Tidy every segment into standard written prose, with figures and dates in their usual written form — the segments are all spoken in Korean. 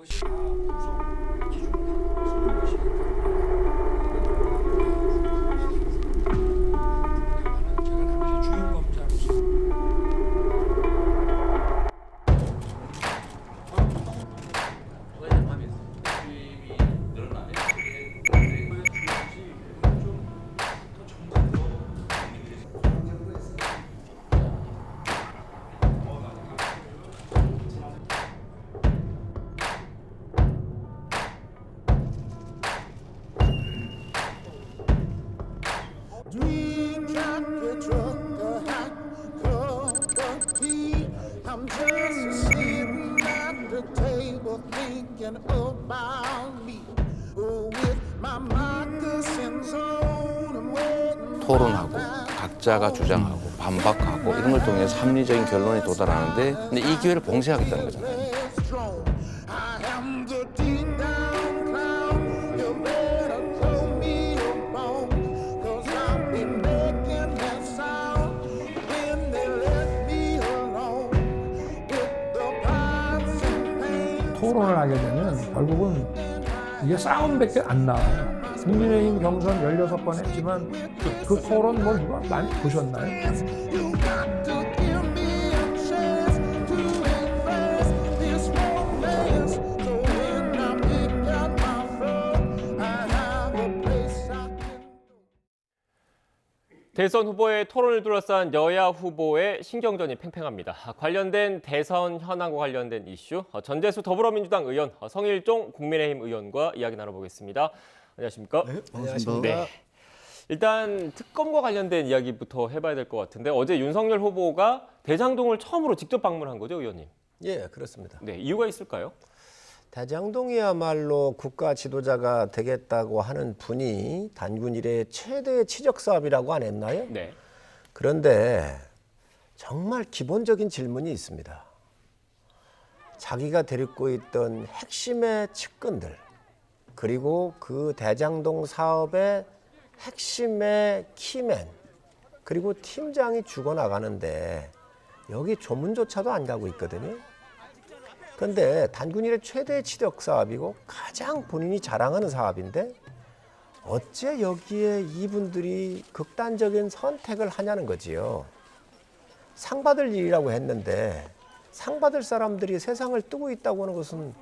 것이 다 구성 기준을 갖고 있는 것이기 때문에 제가 당시 주요 범죄로서 Dream jockey, trucker, hot cup of tea. I'm just sitting at the table thinking about me. Oh, with my moccasins on, I'm waiting. 토론하고 각자가 주장하고 반박하고 이런 걸 통해서 합리적인 결론에 도달하는데 근데 이 기회를 봉쇄하겠다는 거잖아요. I am the deep down clown. You better throw me a bone, 'cause I'll be making that sound when they let me alone with the pots and pans. 토론을 하게 되면 결국은 이게 싸움밖에 안 나와요. 국민의힘 경선 16번 했지만 그 토론 뭐 누가 많이 보셨나요? You got to give me a chance to impress this romance. So when I pick out my fur, I have a place I can go. 대선 후보의 토론을 둘러싼 여야 후보의 신경전이 팽팽합니다. 관련된 대선 현안과 관련된 이슈, 전재수 더불어민주당 의원, 성일종 국민의힘 의원과 이야기 나눠보겠습니다. 안녕하십니까? 네, 반갑습니다. 네. 일단 특검과 관련된 이야기부터 해봐야 될 것 같은데 어제 윤석열 후보가 대장동을 처음으로 직접 방문한 거죠, 의원님? 예, 그렇습니다. 네, 이유가 있을까요? 대장동이야말로 국가 지도자가 되겠다고 하는 분이 단군 이래 최대의 치적 사업이라고 안 했나요? 네. 그런데 정말 기본적인 질문이 있습니다. 자기가 데리고 있던 핵심의 측근들, 그리고 그 대장동 사업의 핵심의 키맨, 그리고 팀장이 죽어나가는데 여기 조문조차도 안 가고 있거든요. 그런데 단군 이래 최대의 치력 사업이고 가장 본인이 자랑하는 사업인데 어째 여기에 이분들이 극단적인 선택을 하냐는 거지요. 상 받을 일이라고 했는데 상 받을 사람들이 세상을 뜨고 있다고 하는 것은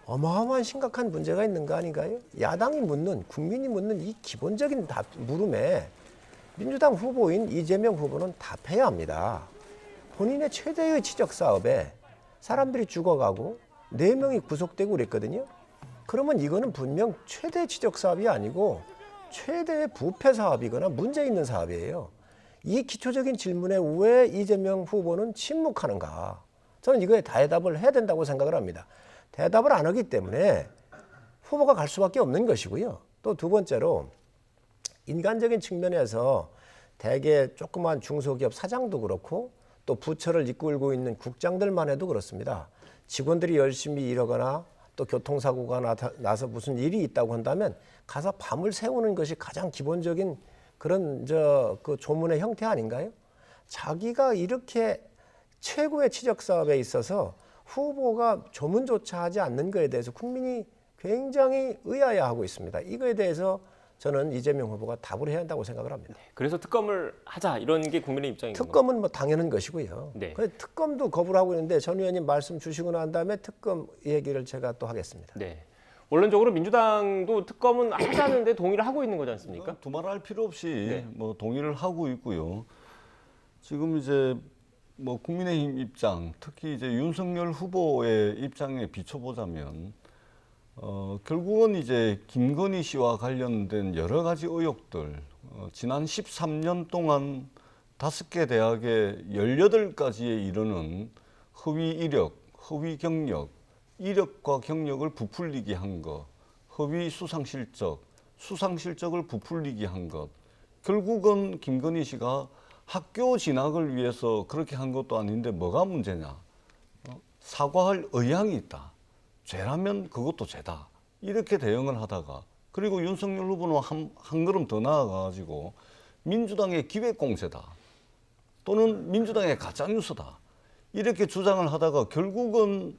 어마어마한 심각한 문제가 있는 거 아닌가요? 야당이 묻는, 국민이 묻는 이 기본적인 물음에 민주당 후보인 이재명 후보는 답해야 합니다. 본인의 최대의 지적 사업에 사람들이 죽어가고 4명이 구속되고 그랬거든요. 그러면 이거는 분명 최대 지적 사업이 아니고 최대의 부패 사업이거나 문제 있는 사업이에요. 이 기초적인 질문에 왜 이재명 후보는 침묵하는가? 저는 이거에 대답을 해야 된다고 생각을 합니다. 대답을 안 하기 때문에 후보가 갈 수밖에 없는 것이고요. 또 두 번째로 인간적인 측면에서 대개 조그만 중소기업 사장도 그렇고 또 부처를 이끌고 있는 국장들만 해도 그렇습니다. 직원들이 열심히 일하거나 또 교통사고가 나서 무슨 일이 있다고 한다면 가서 밤을 새우는 것이 가장 기본적인 그런 그 조문의 형태 아닌가요? 자기가 이렇게 최고의 치적 사업에 있어서 후보가 조문조차 하지 않는 것에 대해서 국민이 굉장히 의아해하고 있습니다. 이거에 대해서 저는 이재명 후보가 답을 해야 한다고 생각을 합니다. 그래서 특검을 하자 이런 게 국민의 입장인 건가요? 특검은 뭐 당연한 것이고요. 네. 특검도 거부를 하고 있는데 전 의원님 말씀 주시고 난 다음에 특검 얘기를 제가 또 하겠습니다. 네. 원론적으로 민주당도 특검은 하자는데 동의를 하고 있는 거지 않습니까? 두말할 필요 없이 네. 뭐 동의를 하고 있고요. 지금 이제 뭐 국민의힘 입장, 특히 이제 윤석열 후보의 입장에 비춰보자면 결국은 이제 김건희 씨와 관련된 여러 가지 의혹들, 지난 13년 동안 5개 대학의 18가지에 이르는 허위 이력, 허위 경력, 이력과 경력을 부풀리게 한 것, 허위 수상 실적, 수상 실적을 부풀리게 한 것, 결국은 김건희 씨가 학교 진학을 위해서 그렇게 한 것도 아닌데 뭐가 문제냐? 사과할 의향이 있다. 죄라면 그것도 죄다. 이렇게 대응을 하다가 그리고 윤석열 후보는 한 걸음 더 나아가가지고 민주당의 기획공세다. 또는 민주당의 가짜뉴스다. 이렇게 주장을 하다가 결국은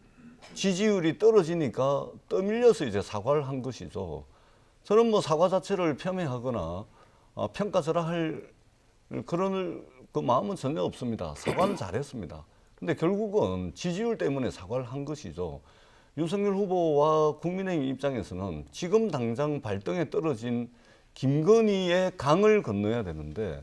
지지율이 떨어지니까 떠밀려서 이제 사과를 한 것이죠. 저는 뭐 사과 자체를 폄훼하거나 평가절하할 그런 그 마음은 전혀 없습니다. 사과는 잘했습니다. 근데 결국은 지지율 때문에 사과를 한 것이죠. 윤석열 후보와 국민의힘 입장에서는 지금 당장 발등에 떨어진 김건희의 강을 건너야 되는데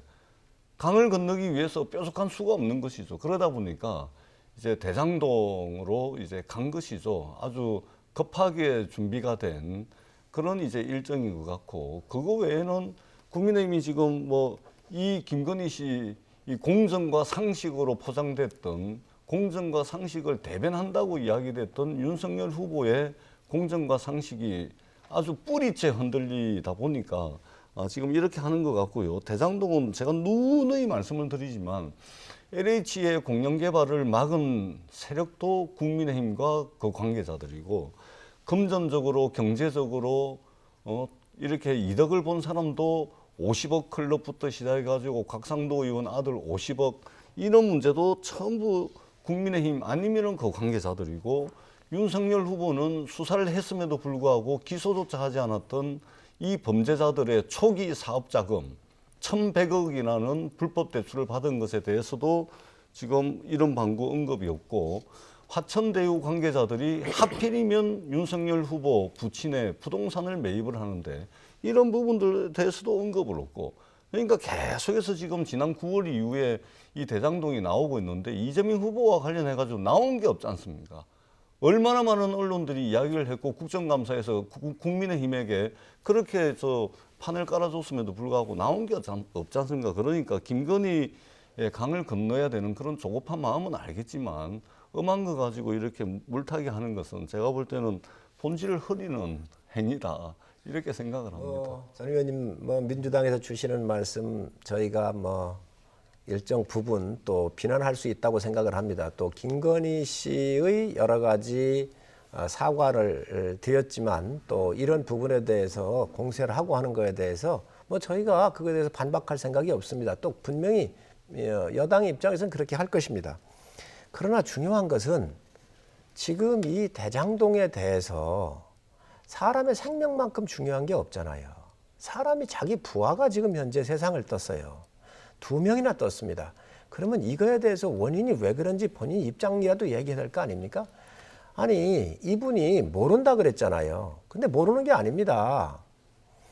강을 건너기 위해서 뾰족한 수가 없는 것이죠. 그러다 보니까 이제 대장동으로 이제 간 것이죠. 아주 급하게 준비가 된 그런 이제 일정인 것 같고, 그거 외에는 국민의힘이 지금 뭐 이 김건희 씨 이 공정과 상식으로 포장됐던, 공정과 상식을 대변한다고 이야기됐던 윤석열 후보의 공정과 상식이 아주 뿌리째 흔들리다 보니까 지금 이렇게 하는 것 같고요. 대장동은 제가 누누이 말씀을 드리지만 LH의 공영 개발을 막은 세력도 국민의힘과 그 관계자들이고, 금전적으로 경제적으로 이렇게 이득을 본 사람도 50억 클럽부터 시작해가지고 곽상도 의원 아들 50억, 이런 문제도 전부 국민의힘 아니면은 그 관계자들이고, 윤석열 후보는 수사를 했음에도 불구하고 기소조차 하지 않았던 이 범죄자들의 초기 사업자금 1,100억이라는 불법 대출을 받은 것에 대해서도 지금 이런 방구 언급이 없고, 화천대유 관계자들이 하필이면 윤석열 후보 부친의 부동산을 매입을 하는데 이런 부분들에 대해서도 언급을 없고, 그러니까 계속해서 지금 지난 9월 이후에 이 대장동이 나오고 있는데 이재명 후보와 관련해가지고 나온 게 없지 않습니까? 얼마나 많은 언론들이 이야기를 했고 국정감사에서 국민의힘에게 그렇게 판을 깔아줬음에도 불구하고 나온 게 없지 않습니까? 그러니까 김건희의 강을 건너야 되는 그런 조급한 마음은 알겠지만 엄한 거 가지고 이렇게 물타기 하는 것은 제가 볼 때는 본질을 흐리는 행위다, 이렇게 생각을 합니다. 전 의원님 민주당에서 주시는 말씀 저희가 일정 부분 또 비난할 수 있다고 생각을 합니다. 또 김건희 씨의 여러 가지 사과를 드렸지만 또 이런 부분에 대해서 공세를 하고 하는 거에 대해서 저희가 그거에 대해서 반박할 생각이 없습니다. 또 분명히 여당의 입장에서는 그렇게 할 것입니다. 그러나 중요한 것은 지금 이 대장동에 대해서 사람의 생명만큼 중요한 게 없잖아요. 사람이 자기 부하가 지금 현재 세상을 떴어요. 2명이나 떴습니다. 그러면 이거에 대해서 원인이 왜 그런지 본인 입장이라도 얘기해야 될 거 아닙니까? 아니, 이분이 모른다 그랬잖아요. 근데 모르는 게 아닙니다.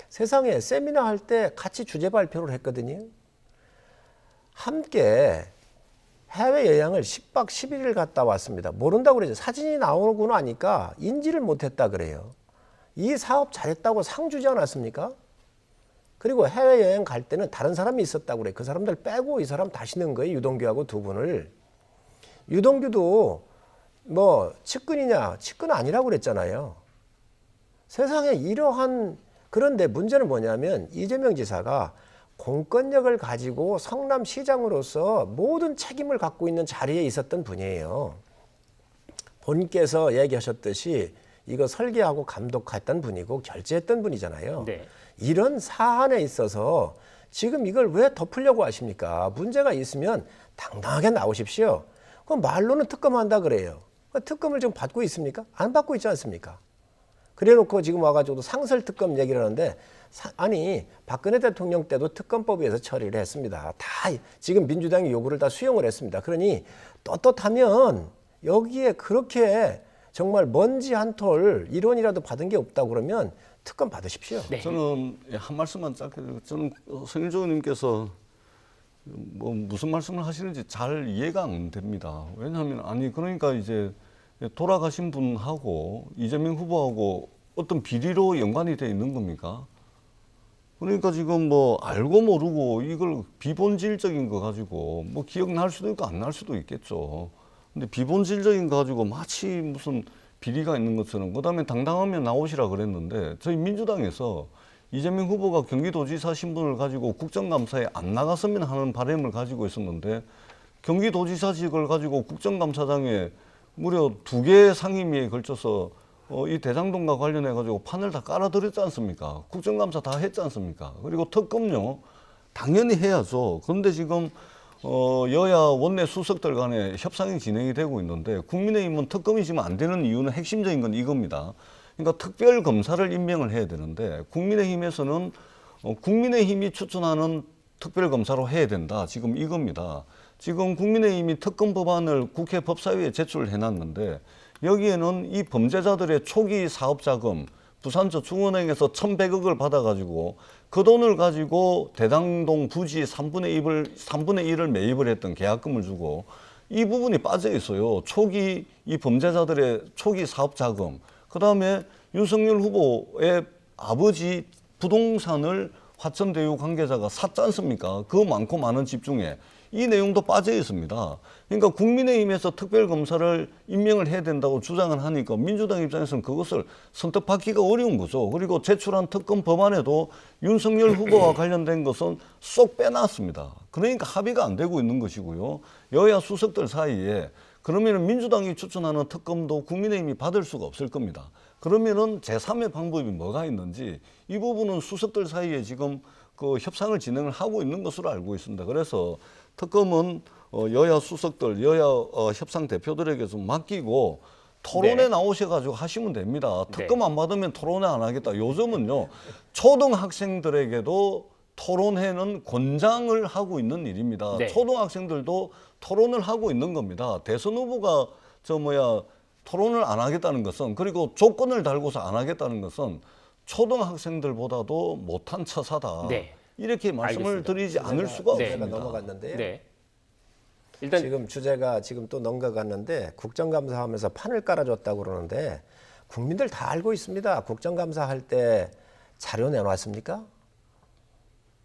세상에 세미나 할 때 같이 주제 발표를 했거든요. 함께 해외여행을 10박 11일 갔다 왔습니다. 모른다고 그러죠. 사진이 나오고 나니까 인지를 못했다 그래요. 이 사업 잘했다고 상 주지 않았습니까? 그리고 해외여행 갈 때는 다른 사람이 있었다고 그래요. 그 사람들 빼고 이 사람 다시 넣은 거예요. 유동규하고 두 분을. 유동규도 측근이냐? 측근 아니라고 그랬잖아요. 세상에 이러한, 그런데 문제는 뭐냐면 이재명 지사가 공권력을 가지고 성남시장으로서 모든 책임을 갖고 있는 자리에 있었던 분이에요. 본께서 얘기하셨듯이 이거 설계하고 감독했던 분이고 결제했던 분이잖아요. 네. 이런 사안에 있어서 지금 이걸 왜 덮으려고 하십니까? 문제가 있으면 당당하게 나오십시오. 그럼 말로는 특검한다 그래요. 특검을 지금 받고 있습니까? 안 받고 있지 않습니까? 그래놓고 지금 와가지고 상설특검 얘기를 하는데, 아니 박근혜 대통령 때도 특검법에서 처리를 했습니다. 다 지금 민주당이 요구를 다 수용을 했습니다. 그러니 떳떳하면 여기에 그렇게 정말 먼지 한 톨 일원이라도 받은 게 없다고 그러면 특검 받으십시오. 네. 저는 한 말씀만 짧게, 저는 성일조 의원님께서 무슨 말씀을 하시는지 잘 이해가 안 됩니다. 왜냐하면 그러니까 이제 돌아가신 분하고 이재명 후보하고 어떤 비리로 연관이 돼 있는 겁니까? 그러니까 지금 알고 모르고 이걸 비본질적인 거 가지고 기억날 수도 있고 안 날 수도 있겠죠. 근데 비본질적인 거 가지고 마치 무슨 비리가 있는 것처럼, 그다음에 당당하면 나오시라 그랬는데 저희 민주당에서 이재명 후보가 경기도지사 신분을 가지고 국정감사에 안 나갔으면 하는 바람을 가지고 있었는데, 경기도지사직을 가지고 국정감사장에 무려 2개의 상임위에 걸쳐서 이 대장동과 관련해 가지고 판을 다 깔아드렸지 않습니까? 국정감사 다 했지 않습니까? 그리고 특검요, 당연히 해야죠. 그런데 지금 여야 원내 수석들 간에 협상이 진행이 되고 있는데 국민의힘은 특검이 지금 안 되는 이유는 핵심적인 건 이겁니다. 그러니까 특별 검사를 임명을 해야 되는데 국민의힘에서는 국민의힘이 추천하는 특별 검사로 해야 된다. 지금 이겁니다. 지금 국민의힘이 특검 법안을 국회 법사위에 제출을 해놨는데 여기에는 이 범죄자들의 초기 사업 자금 부산저축은행에서 1,100억을 받아가지고 그 돈을 가지고 대장동 부지 3분의 1을 매입을 했던 계약금을 주고 이 부분이 빠져 있어요. 초기 이 범죄자들의 초기 사업 자금, 그 다음에 윤석열 후보의 아버지 부동산을 화천대유 관계자가 샀지 않습니까? 그 많고 많은 집 중에 이 내용도 빠져 있습니다. 그러니까 국민의힘에서 특별검사를 임명을 해야 된다고 주장을 하니까 민주당 입장에서는 그것을 선택받기가 어려운 거죠. 그리고 제출한 특검 법안에도 윤석열 후보와 관련된 것은 쏙 빼놨습니다. 그러니까 합의가 안 되고 있는 것이고요. 여야 수석들 사이에 그러면 민주당이 추천하는 특검도 국민의힘이 받을 수가 없을 겁니다. 그러면은 제3의 방법이 뭐가 있는지 이 부분은 수석들 사이에 지금 그 협상을 진행을 하고 있는 것으로 알고 있습니다. 그래서 특검은 여야 수석들, 여야 협상 대표들에게 좀 맡기고 토론에 네. 나오셔가지고 하시면 됩니다. 네. 특검 안 받으면 토론회 안 하겠다. 요즘은요 초등학생들에게도 토론회는 권장을 하고 있는 일입니다. 네. 초등학생들도 토론을 하고 있는 겁니다. 대선 후보가 토론을 안 하겠다는 것은, 그리고 조건을 달고서 안 하겠다는 것은 초등학생들보다도 못한 처사다. 네. 이렇게 말씀을 알겠습니다. 드리지 않을 수가 네. 없습니다. 넘어갔는데요. 네. 일단 지금 주제가 지금 또 넘어갔는데 국정감사하면서 판을 깔아줬다고 그러는데 국민들 다 알고 있습니다. 국정감사 할 때 자료 내놨습니까?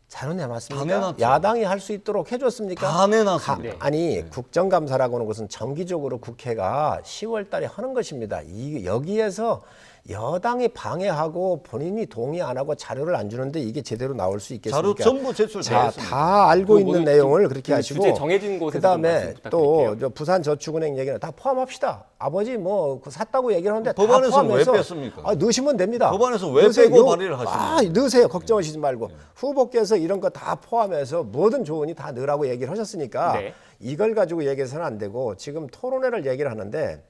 자료 내놨습니까? 다 내놨죠. 야당이 할 수 있도록 해줬습니까? 다 내놨습니다. 아니 국정감사라고 하는 것은 정기적으로 국회가 10월 달에 하는 것입니다. 여기에서 여당이 방해하고 본인이 동의 안 하고 자료를 안 주는데 이게 제대로 나올 수 있겠습니까? 자료 전부 제출되어 있습니다. 다 알고 그 있는 뭐 내용을 그렇게 그 하시고 주제 정해진 곳에서 그다음에 좀 말씀 부탁드릴게요. 또 부산저축은행 얘기는 다 포함합시다. 아버지 뭐 샀다고 얘기를 하는데 다 법안에서는 왜 포함해서 뺐습니까? 넣으시면 됩니다. 법안에서 왜 넣으세요. 빼고 발의를 하시는 거예요? 넣으세요. 걱정하시지 말고 후보께서 이런 거 다 포함해서 뭐든 좋으니 다 넣으라고 얘기를 하셨으니까 네. 이걸 가지고 얘기해서는 안 되고 지금 토론회를 얘기를 하는데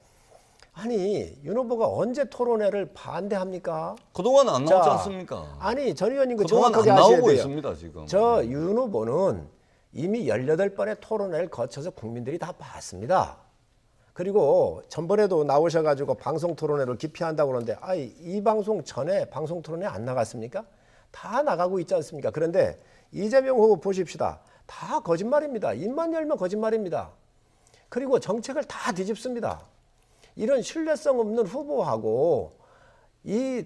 아니 윤 후보가 언제 토론회를 반대합니까? 그동안 안 나오지 자, 않습니까? 아니 전 의원님 그 그동안 정확하게 안 아셔야 나오고 돼요. 있습니다, 지금. 저 윤 후보는 이미 18번의 토론회를 거쳐서 국민들이 다 봤습니다. 그리고 전번에도 나오셔가지고 방송 토론회를 기피한다고 그러는데 이 방송 전에 방송 토론회 안 나갔습니까? 다 나가고 있지 않습니까? 그런데 이재명 후보 보십시다. 다 거짓말입니다. 입만 열면 거짓말입니다. 그리고 정책을 다 뒤집습니다. 이런 신뢰성 없는 후보하고 이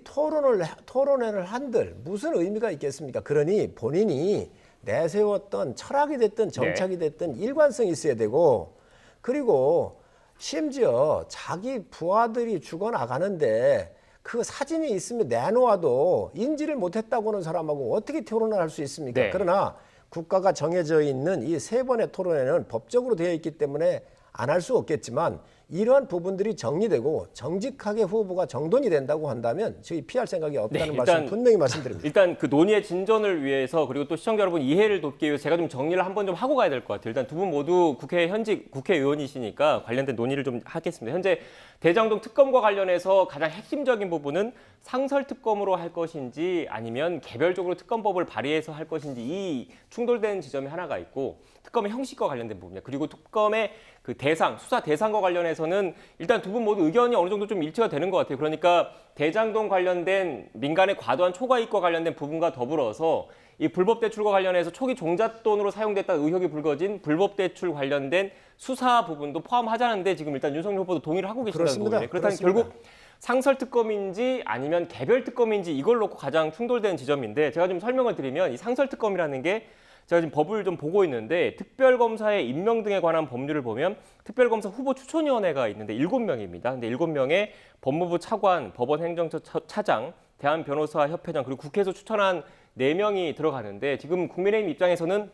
토론회를 한들 무슨 의미가 있겠습니까? 그러니 본인이 내세웠던 철학이 됐든 정책이 됐든 일관성이 있어야 되고 그리고 심지어 자기 부하들이 죽어나가는데 그 사진이 있으면 내놓아도 인지를 못했다고 하는 사람하고 어떻게 토론을 할 수 있습니까? 네. 그러나 국가가 정해져 있는 이 3번의 토론회는 법적으로 되어 있기 때문에 안 할 수 없겠지만 이러한 부분들이 정리되고 정직하게 후보가 정돈이 된다고 한다면 저희 피할 생각이 없다는 네, 말씀 일단 분명히 말씀드립니다. 일단 그 논의의 진전을 위해서 그리고 또 시청자 여러분 이해를 돕기 위해서 제가 좀 정리를 한번 좀 하고 가야 될 것 같아요. 일단 두 분 모두 현직 국회의원이시니까 관련된 논의를 좀 하겠습니다. 현재 대장동 특검과 관련해서 가장 핵심적인 부분은 상설특검으로 할 것인지 아니면 개별적으로 특검법을 발의해서 할 것인지 이 충돌되는 지점이 하나가 있고 특검의 형식과 관련된 부분이야. 그리고 특검의 그 수사 대상과 관련해서는 일단 두 분 모두 의견이 어느 정도 좀 일치가 되는 것 같아요. 그러니까 대장동 관련된 민간의 과도한 초과 이익과 관련된 부분과 더불어서 이 불법 대출과 관련해서 초기 종잣돈으로 사용됐다는 의혹이 불거진 불법 대출 관련된 수사 부분도 포함하자는데 지금 일단 윤석열 후보도 동의를 하고 계신다는 그렇습니다. 거예요. 그렇다면 그렇습니다. 결국 상설특검인지 아니면 개별특검인지 이걸 놓고 가장 충돌되는 지점인데 제가 좀 설명을 드리면 이 상설특검이라는 게 제가 지금 법을 좀 보고 있는데 특별검사의 임명 등에 관한 법률을 보면 특별검사 후보 추천위원회가 있는데 7명입니다. 근데 7명의 법무부 차관, 법원행정처 차장, 대한변호사협회장 그리고 국회에서 추천한 4명이 들어가는데 지금 국민의힘 입장에서는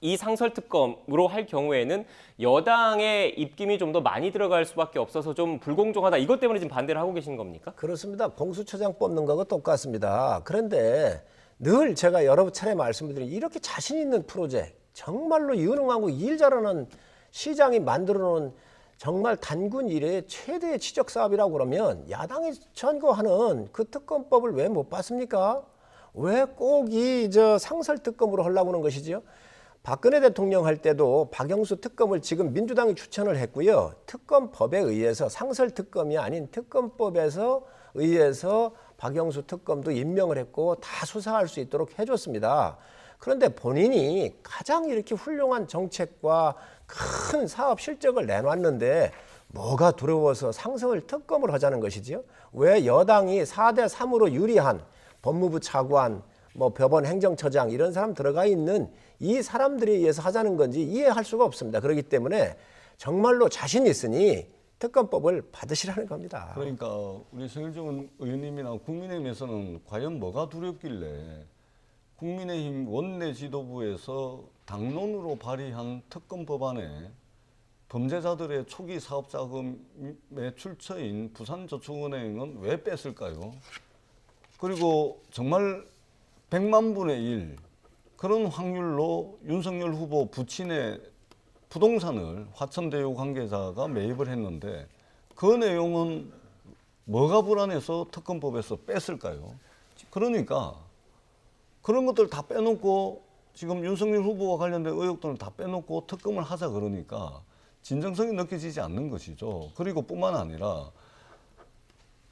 이 상설특검으로 할 경우에는 여당의 입김이 좀 더 많이 들어갈 수밖에 없어서 좀 불공정하다. 이것 때문에 지금 반대를 하고 계신 겁니까? 그렇습니다. 공수처장 뽑는 거하고 똑같습니다. 그런데 늘 제가 여러 차례 말씀드린 이렇게 자신 있는 프로젝트 정말로 유능하고 일 잘하는 시장이 만들어 놓은 정말 단군 이래의 최대의 지적 사업이라고 그러면 야당이 전거하는 그 특검법을 왜 못 봤습니까? 왜 꼭 이 상설 특검으로 하려고 하는 것이지요? 박근혜 대통령 할 때도 박영수 특검을 지금 민주당이 추천을 했고요. 특검법에 의해서 상설 특검이 아닌 특검법에서 의해서 박영수 특검도 임명을 했고 다 수사할 수 있도록 해줬습니다. 그런데 본인이 가장 이렇게 훌륭한 정책과 큰 사업 실적을 내놨는데 뭐가 두려워서 상설 특검을 하자는 것이지요? 왜 여당이 4대 3으로 유리한 법무부 차관, 뭐 법원 행정처장 이런 사람 들어가 있는 이 사람들에 의해서 하자는 건지 이해할 수가 없습니다. 그렇기 때문에 정말로 자신 있으니 특검법을 받으시라는 겁니다. 그러니까 우리 성일종 의원님이나 국민의힘에서는 과연 뭐가 두렵길래 국민의힘 원내 지도부에서 당론으로 발의한 특검 법안에 범죄자들의 초기 사업 자금의 출처인 부산저축은행은 왜 뺐을까요? 그리고 정말 100만 분의 1 그런 확률로 윤석열 후보 부친의 부동산을 화천대유 관계자가 매입을 했는데 그 내용은 뭐가 불안해서 특검법에서 뺐을까요? 그러니까 그런 것들 다 빼놓고 지금 윤석열 후보와 관련된 의혹들을 다 빼놓고 특검을 하자 그러니까 진정성이 느껴지지 않는 것이죠. 그리고 뿐만 아니라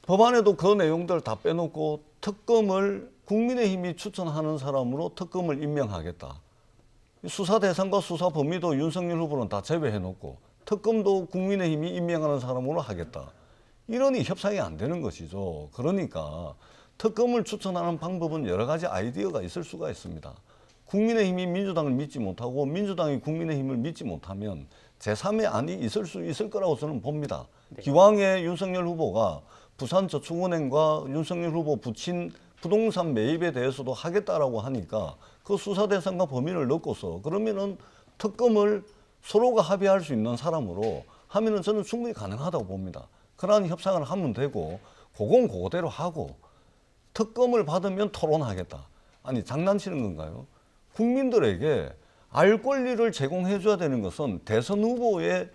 법안에도 그 내용들 다 빼놓고 특검을 국민의힘이 추천하는 사람으로 특검을 임명하겠다. 수사 대상과 수사 범위도 윤석열 후보는 다 제외해놓고 특검도 국민의힘이 임명하는 사람으로 하겠다. 이러니 협상이 안 되는 것이죠. 그러니까 특검을 추천하는 방법은 여러 가지 아이디어가 있을 수가 있습니다. 국민의힘이 민주당을 믿지 못하고 민주당이 국민의힘을 믿지 못하면 제3의 안이 있을 수 있을 거라고 저는 봅니다. 네. 기왕에 윤석열 후보가 부산저축은행과 윤석열 후보 부친 부동산 매입에 대해서도 하겠다라고 하니까 그 수사 대상과 범위를 넣고서 그러면은 특검을 서로가 합의할 수 있는 사람으로 하면은 저는 충분히 가능하다고 봅니다. 그러한 협상을 하면 되고 그건 그대로 하고 특검을 받으면 토론하겠다. 아니 장난치는 건가요? 국민들에게 알 권리를 제공해 줘야 되는 것은 대선 후보의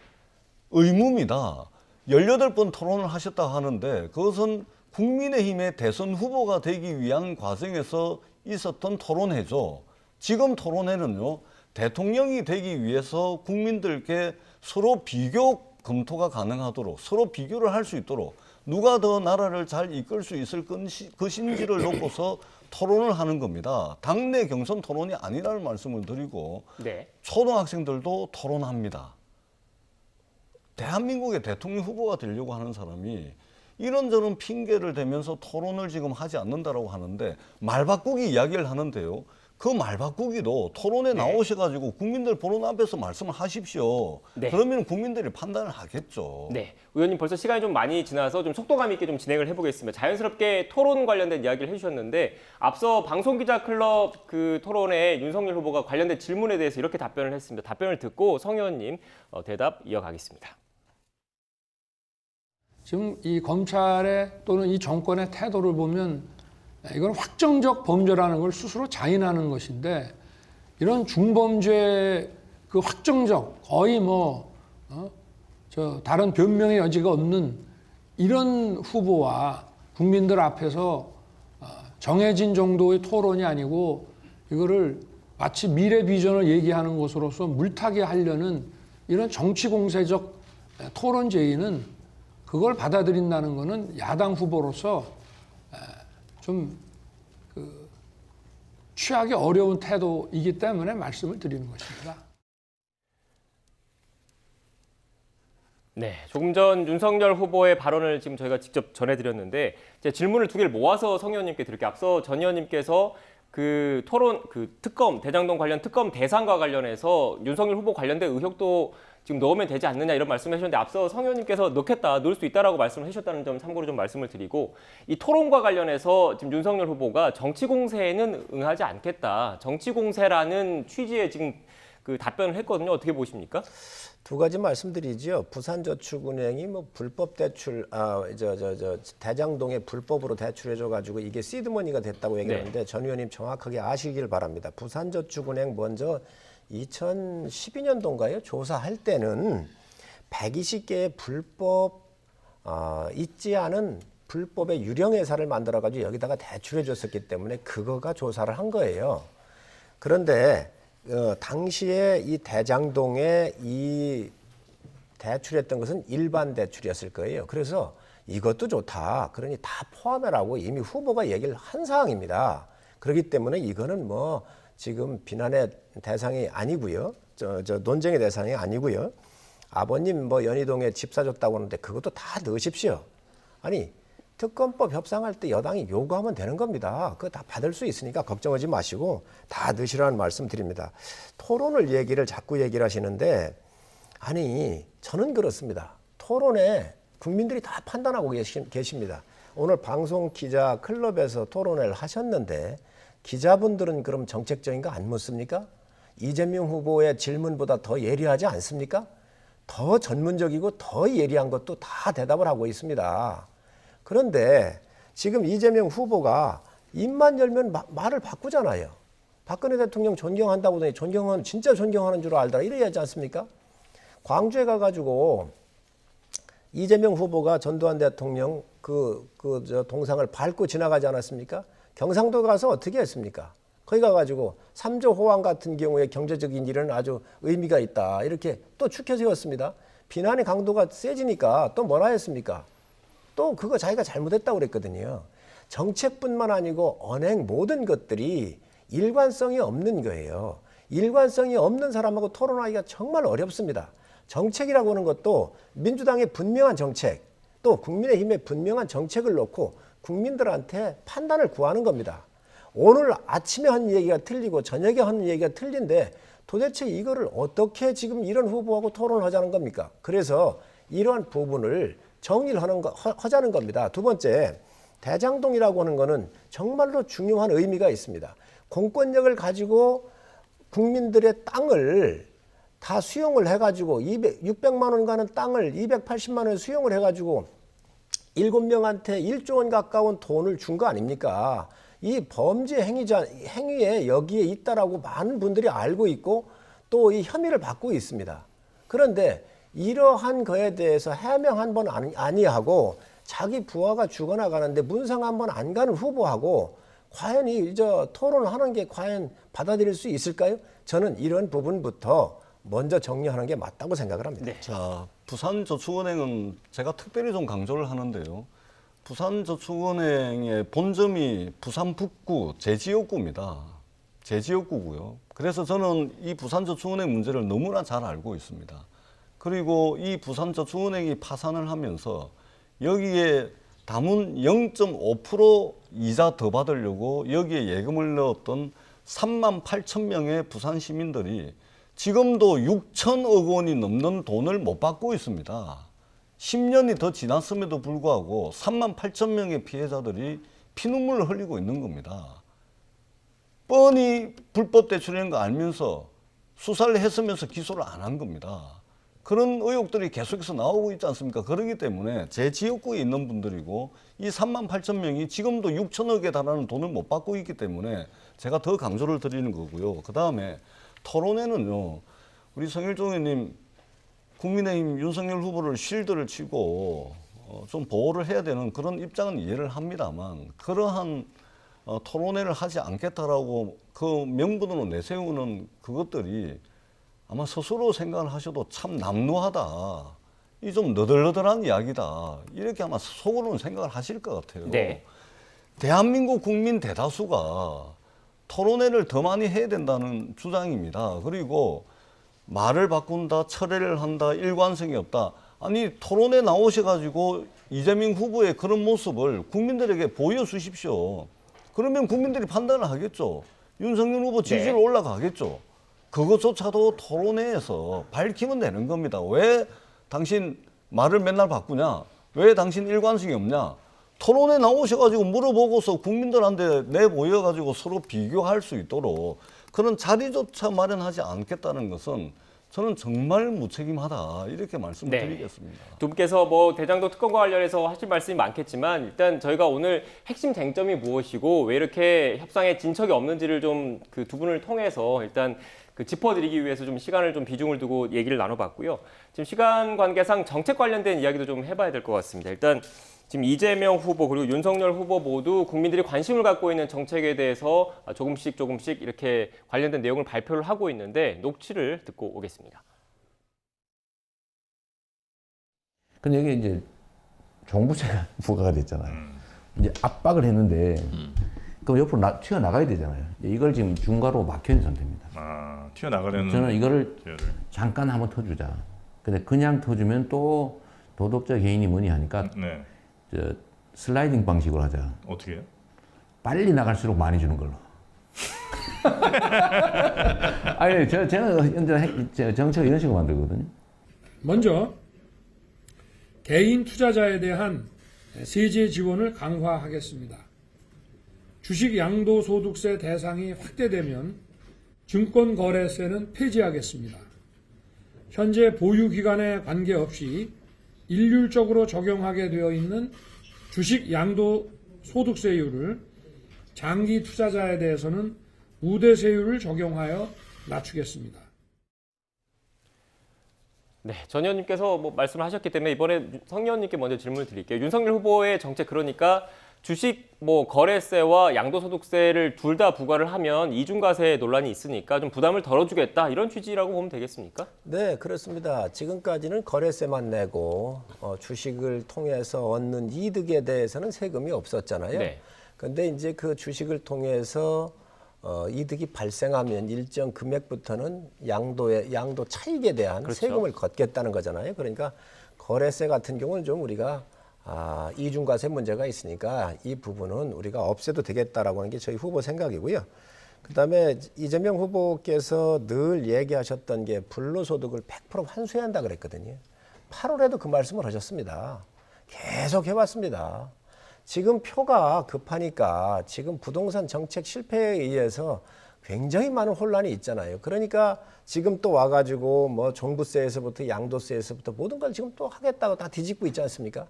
의무입니다. 18번 토론을 하셨다고 하는데 그것은 국민의힘의 대선 후보가 되기 위한 과정에서 있었던 토론회죠. 지금 토론회는요, 대통령이 되기 위해서 국민들께 서로 비교 검토가 가능하도록 서로 비교를 할 수 있도록 누가 더 나라를 잘 이끌 수 있을 것인지를 놓고서 토론을 하는 겁니다. 당내 경선 토론이 아니라는 말씀을 드리고 네. 초등학생들도 토론합니다. 대한민국의 대통령 후보가 되려고 하는 사람이 이런저런 핑계를 대면서 토론을 지금 하지 않는다라고 하는데 말 바꾸기 이야기를 하는데요. 그 말 바꾸기도 토론에 나오셔가지고 국민들 보는 앞에서 말씀을 하십시오. 네. 그러면 국민들이 판단을 하겠죠. 네, 의원님 벌써 시간이 좀 많이 지나서 좀 속도감 있게 좀 진행을 해보겠습니다. 자연스럽게 토론 관련된 이야기를 해주셨는데 앞서 방송기자클럽 그 토론에 윤석열 후보가 관련된 질문에 대해서 이렇게 답변을 했습니다. 답변을 듣고 성 의원님 대답 이어가겠습니다. 지금 이 검찰의 또는 이 정권의 태도를 보면 이건 확정적 범죄라는 걸 스스로 자인하는 것인데 이런 중범죄 그 확정적 거의 다른 변명의 여지가 없는 이런 후보와 국민들 앞에서 정해진 정도의 토론이 아니고 이거를 마치 미래 비전을 얘기하는 것으로서 물타기 하려는 이런 정치 공세적 토론 제의는 그걸 받아들인다는 것은 야당 후보로서 좀 취하기 어려운 태도이기 때문에 말씀을 드리는 것입니다. 네, 조금 전 윤석열 후보의 발언을 지금 저희가 직접 전해드렸는데 제 질문을 두 개를 모아서 성 의원님께 드릴게요. 앞서 전 의원님께서 그 토론, 그 특검, 대장동 관련 특검 대상과 관련해서 윤석열 후보 관련된 의혹도 지금 넣으면 되지 않느냐 이런 말씀을 하셨는데 앞서 성 의원님께서 넣을 수 있다라고 말씀을 해주셨다는 점 참고로 좀 말씀을 드리고 이 토론과 관련해서 지금 윤석열 후보가 정치 공세에는 응하지 않겠다. 정치 공세라는 취지의 지금 그 답변을 했거든요. 어떻게 보십니까? 두 가지 말씀드리죠. 부산저축은행이 불법 대출, 대장동에 불법으로 대출해줘가지고 이게 시드머니가 됐다고 얘기하는데 전 의원님 정확하게 아시길 바랍니다. 부산저축은행 먼저 2012년도인가요? 조사할 때는 120개의 불법 있지 않은 불법의 유령 회사를 만들어가지고 여기다가 대출해 줬었기 때문에 그거가 조사를 한 거예요. 그런데 당시에 이 대장동에 이 대출했던 것은 일반 대출이었을 거예요. 그래서 이것도 좋다. 그러니 다 포함해라고 이미 후보가 얘기를 한 사항입니다. 그렇기 때문에 이거는 뭐 지금 비난의 대상이 아니고요. 논쟁의 대상이 아니고요. 아버님 뭐 연희동에 집 사줬다고 하는데 그것도 다 넣으십시오. 아니 특검법 협상할 때 여당이 요구하면 되는 겁니다. 그거 다 받을 수 있으니까 걱정하지 마시고 다 넣으시라는 말씀 드립니다. 토론을 자꾸 얘기를 하시는데 아니 저는 그렇습니다. 토론에 국민들이 다 판단하고 계십니다. 오늘 방송 기자 클럽에서 토론회를 하셨는데 기자분들은 그럼 정책적인 거 안 묻습니까? 이재명 후보의 질문보다 더 예리하지 않습니까? 더 전문적이고 더 예리한 것도 다 대답을 하고 있습니다. 그런데 지금 이재명 후보가 입만 열면 말을 바꾸잖아요. 박근혜 대통령 존경한다고 하더니 진짜 존경하는 줄 알더라 이래야 하지 않습니까? 광주에 가가지고 이재명 후보가 전두환 대통령 저 동상을 밟고 지나가지 않았습니까? 경상도 가서 어떻게 했습니까? 거기 가가지고 3조 호황 같은 경우에 경제적인 일은 아주 의미가 있다. 이렇게 또 축혀 세웠습니다. 비난의 강도가 세지니까 또 뭐라 했습니까? 또 그거 자기가 잘못했다고 그랬거든요. 정책뿐만 아니고 언행 모든 것들이 일관성이 없는 거예요. 일관성이 없는 사람하고 토론하기가 정말 어렵습니다. 정책이라고 하는 것도 민주당의 분명한 정책, 또 국민의힘의 분명한 정책을 놓고 국민들한테 판단을 구하는 겁니다. 오늘 아침에 한 얘기가 틀리고 저녁에 한 얘기가 틀린데 도대체 이거를 어떻게 지금 이런 후보하고 토론을 하자는 겁니까? 그래서 이러한 부분을 정리를 하자는 겁니다. 두 번째, 대장동이라고 하는 거는 정말로 중요한 의미가 있습니다. 공권력을 가지고 국민들의 땅을 다 수용을 해가지고 600만 원 가는 땅을 280만 원에 수용을 해가지고 7명한테 1조 원 가까운 돈을 준 거 아닙니까? 이 범죄 행위에 여기에 있다라고 많은 분들이 알고 있고 또 이 혐의를 받고 있습니다. 그런데 이러한 거에 대해서 해명 한 번 아니하고 자기 부하가 죽어나가는데 문상 한 번 안 가는 후보하고 과연 토론하는 게 과연 받아들일 수 있을까요? 저는 이런 부분부터 먼저 정리하는 게 맞다고 생각을 합니다. 네. 자, 부산저축은행은 제가 특별히 좀 강조를 하는데요. 부산저축은행의 본점이 부산 북구 제지역구입니다. 제지역구고요. 그래서 저는 이 부산저축은행 문제를 너무나 잘 알고 있습니다. 그리고 이 부산저축은행이 파산을 하면서 여기에 담은 0.5% 이자 더 받으려고 여기에 예금을 넣었던 3만 8천 명의 부산 시민들이 지금도 6천억 원이 넘는 돈을 못 받고 있습니다. 10년이 더 지났음에도 불구하고 3만 8천 명의 피해자들이 피눈물을 흘리고 있는 겁니다. 뻔히 불법 대출인 거 알면서 수사를 했으면서 기소를 안 한 겁니다. 그런 의혹들이 계속해서 나오고 있지 않습니까? 그렇기 때문에 제 지역구에 있는 분들이고 이 3만 8천 명이 지금도 6천억에 달하는 돈을 못 받고 있기 때문에 제가 더 강조를 드리는 거고요. 그 다음에 토론회는요, 우리 성일종 의원님 국민의힘 윤석열 후보를 쉴드를 치고 좀 보호를 해야 되는 그런 입장은 이해를 합니다만 그러한 토론회를 하지 않겠다라고 그 명분으로 내세우는 그것들이 아마 스스로 생각을 하셔도 참 남루하다. 이 좀 너덜너덜한 이야기다. 이렇게 아마 속으로는 생각을 하실 것 같아요. 네. 대한민국 국민 대다수가 토론회를 더 많이 해야 된다는 주장입니다. 그리고 말을 바꾼다, 철회를 한다, 일관성이 없다. 아니 토론회 나오셔가지고 이재명 후보의 그런 모습을 국민들에게 보여주십시오. 그러면 국민들이 판단을 하겠죠. 윤석열 후보 지지율 네. 올라가겠죠. 그것조차도 토론회에서 밝히면 되는 겁니다. 왜 당신 말을 맨날 바꾸냐? 왜 당신 일관성이 없냐? 토론회 나오셔가지고 물어보고서 국민들한테 내보여가지고 서로 비교할 수 있도록 그런 자리조차 마련하지 않겠다는 것은 저는 정말 무책임하다 이렇게 말씀을 네. 드리겠습니다. 두 분께서 뭐 대장동 특검과 관련해서 하실 말씀이 많겠지만 일단 저희가 오늘 핵심 쟁점이 무엇이고 왜 이렇게 협상에 진척이 없는지를 좀 그 두 분을 통해서 일단 그 짚어드리기 위해서 좀 시간을 좀 비중을 두고 얘기를 나눠봤고요. 지금 시간 관계상 정책 관련된 이야기도 좀 해봐야 될 것 같습니다. 일단 지금 이재명 후보 그리고 윤석열 후보 모두 국민들이 관심을 갖고 있는 정책에 대해서 조금씩 이렇게 관련된 내용을 발표를 하고 있는데 녹취를 듣고 오겠습니다. 근데 이게 이제 종부세가 부과가 됐잖아요. 이제 압박을 했는데 그럼 옆으로 튀어나가야 되잖아요. 이걸 지금 중과로 막혀 있는 상태입니다. 아, 튀어나가려는 저는 이거를 기회를. 잠깐 한번 터주자. 근데 그냥 터주면 또 도덕자 개인이 뭐니 하니까 네. 저 슬라이딩 방식으로 하자. 어떻게 해요? 빨리 나갈수록 많이 주는 걸로. 아니, 저는 정책을 이런 식으로 만들거든요. 먼저 개인 투자자에 대한 세제 지원을 강화하겠습니다. 주식 양도소득세 대상이 확대되면 증권거래세는 폐지하겠습니다. 현재 보유기간에 관계없이 일률적으로 적용하게 되어 있는 주식 양도소득세율을 장기 투자자에 대해서는 우대세율을 적용하여 낮추겠습니다. 네, 전 의원님께서 뭐 말씀을 하셨기 때문에 이번에 성 의원님께 먼저 질문을 드릴게요. 윤석열 후보의 정책 그러니까 주식 거래세와 양도소득세를 둘 다 부과를 하면 이중과세 논란이 있으니까 좀 부담을 덜어주겠다 이런 취지라고 보면 되겠습니까? 네, 그렇습니다. 지금까지는 거래세만 내고 주식을 통해서 얻는 이득에 대해서는 세금이 없었잖아요. 네. 근데 이제 그 주식을 통해서 이득이 발생하면 일정 금액부터는 양도 차익에 대한 그렇죠. 세금을 걷겠다는 거잖아요. 그러니까 거래세 같은 경우는 좀 우리가 이중과세 문제가 있으니까 이 부분은 우리가 없애도 되겠다라고 하는 게 저희 후보 생각이고요. 그다음에 이재명 후보께서 늘 얘기하셨던 게 불로소득을 100% 환수해야 그랬거든요. 8월에도 그 말씀을 하셨습니다. 계속 해왔습니다. 지금 표가 급하니까 지금 부동산 정책 실패에 의해서 굉장히 많은 혼란이 있잖아요. 그러니까 지금 또 와가지고 뭐 종부세에서부터 양도세에서부터 모든 걸 지금 또 하겠다고 다 뒤집고 있지 않습니까?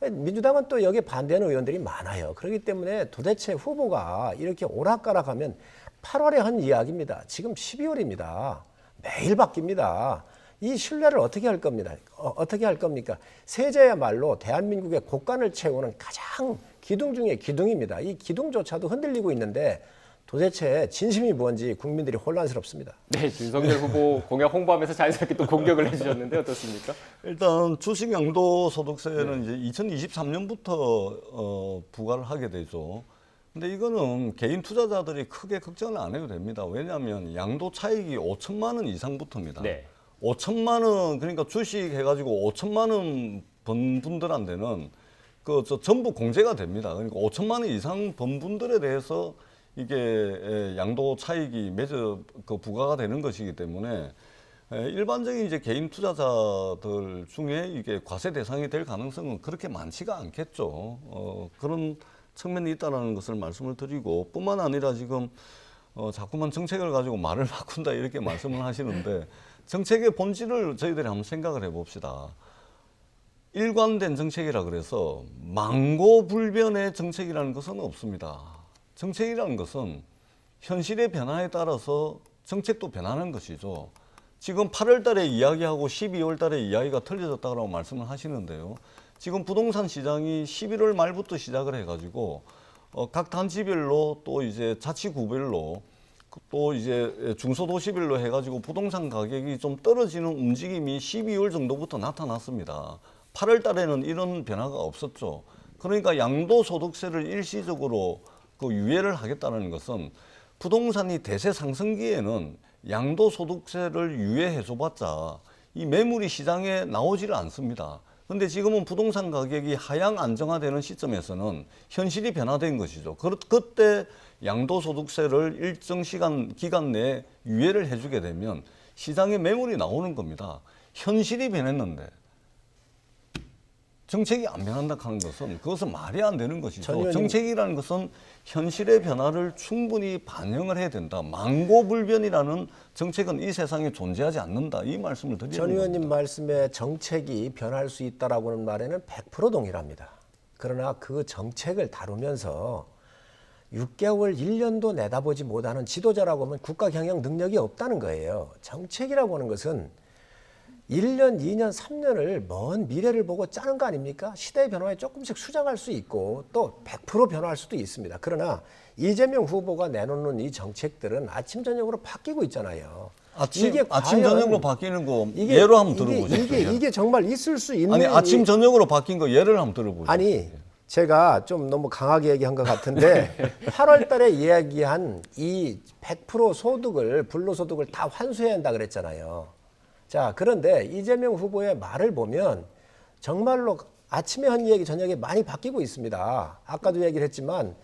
민주당은 또 여기에 반대하는 의원들이 많아요. 그렇기 때문에 도대체 후보가 이렇게 오락가락하면 8월에 한 이야기입니다. 지금 12월입니다. 매일 바뀝니다. 이 신뢰를 어떻게 할 겁니다. 어떻게 할 겁니까? 세제야말로 대한민국의 곳간을 채우는 가장 기둥 중에 기둥입니다. 이 기둥조차도 흔들리고 있는데 도대체 진심이 뭔지 국민들이 혼란스럽습니다. 네, 윤석열 후보 공약 홍보하면서 자연스럽게 또 공격을 해주셨는데 어떻습니까? 일단 주식 양도소득세는 이제 2023년부터 부과를 하게 되죠. 근데 이거는 개인 투자자들이 크게 걱정을 안 해도 됩니다. 왜냐하면 양도 차익이 5천만 원 이상부터입니다. 네. 5천만 원 그러니까 주식 해가지고 5천만 원 번 분들한테는 전부 공제가 됩니다. 그러니까 5천만 원 이상 번 분들에 대해서 이게 양도 차익이 매저 부과가 되는 것이기 때문에 일반적인 이제 개인 투자자들 중에 이게 과세 대상이 될 가능성은 그렇게 많지가 않겠죠. 그런 측면이 있다는 것을 말씀을 드리고 뿐만 아니라 지금 자꾸만 정책을 가지고 말을 바꾼다 이렇게 말씀을 하시는데 정책의 본질을 저희들이 한번 생각을 해봅시다. 일관된 정책이라 그래서 망고불변의 정책이라는 것은 없습니다. 정책이라는 것은 현실의 변화에 따라서 정책도 변하는 것이죠. 지금 8월 달에 이야기하고 12월 달에 이야기가 틀려졌다고 말씀을 하시는데요. 지금 부동산 시장이 11월 말부터 시작을 해가지고 각 단지별로 또 이제 자치구별로 또 이제 중소도시별로 해가지고 부동산 가격이 좀 떨어지는 움직임이 12월 정도부터 나타났습니다. 8월 달에는 이런 변화가 없었죠. 그러니까 양도소득세를 일시적으로 유예를 하겠다는 것은 부동산이 대세 상승기에는 양도소득세를 유예해줘봤자 이 매물이 시장에 나오지를 않습니다. 그런데 지금은 부동산 가격이 하향 안정화되는 시점에서는 현실이 변화된 것이죠. 그때 양도소득세를 일정 기간 내에 유예를 해주게 되면 시장에 매물이 나오는 겁니다. 현실이 변했는데 정책이 안 변한다 하는 것은 그것은 말이 안 되는 것이죠. 정책이라는 것은 현실의 변화를 충분히 반영을 해야 된다. 망고불변이라는 정책은 이 세상에 존재하지 않는다. 이 말씀을 드리는 겁니다. 전 의원님 말씀에 정책이 변할 수 있다라고 하는 말에는 100% 동일합니다. 그러나 그 정책을 다루면서 6개월, 1년도 내다보지 못하는 지도자라고 하면 국가 경영 능력이 없다는 거예요. 정책이라고 하는 것은 1년, 2년, 3년을 먼 미래를 보고 짜는 거 아닙니까? 시대의 변화에 조금씩 수정할 수 있고 또 100% 변화할 수도 있습니다. 그러나 이재명 후보가 내놓는 이 정책들은 아침 저녁으로 바뀌고 있잖아요. 아침 과연 저녁으로 바뀌는 거 예로 한번 들어보세요. 이게 정말 있을 수 있는 아니 아침 저녁으로 바뀐 거 예를 한번 들어보세요. 아니 제가 좀 너무 강하게 얘기한 것 같은데 8월 달에 이야기한 이 100% 소득을 불로소득을 다 환수해야 한다 그랬잖아요. 자, 그런데 이재명 후보의 말을 보면 정말로 아침에 한 얘기 저녁에 많이 바뀌고 있습니다. 아까도 얘기를 했지만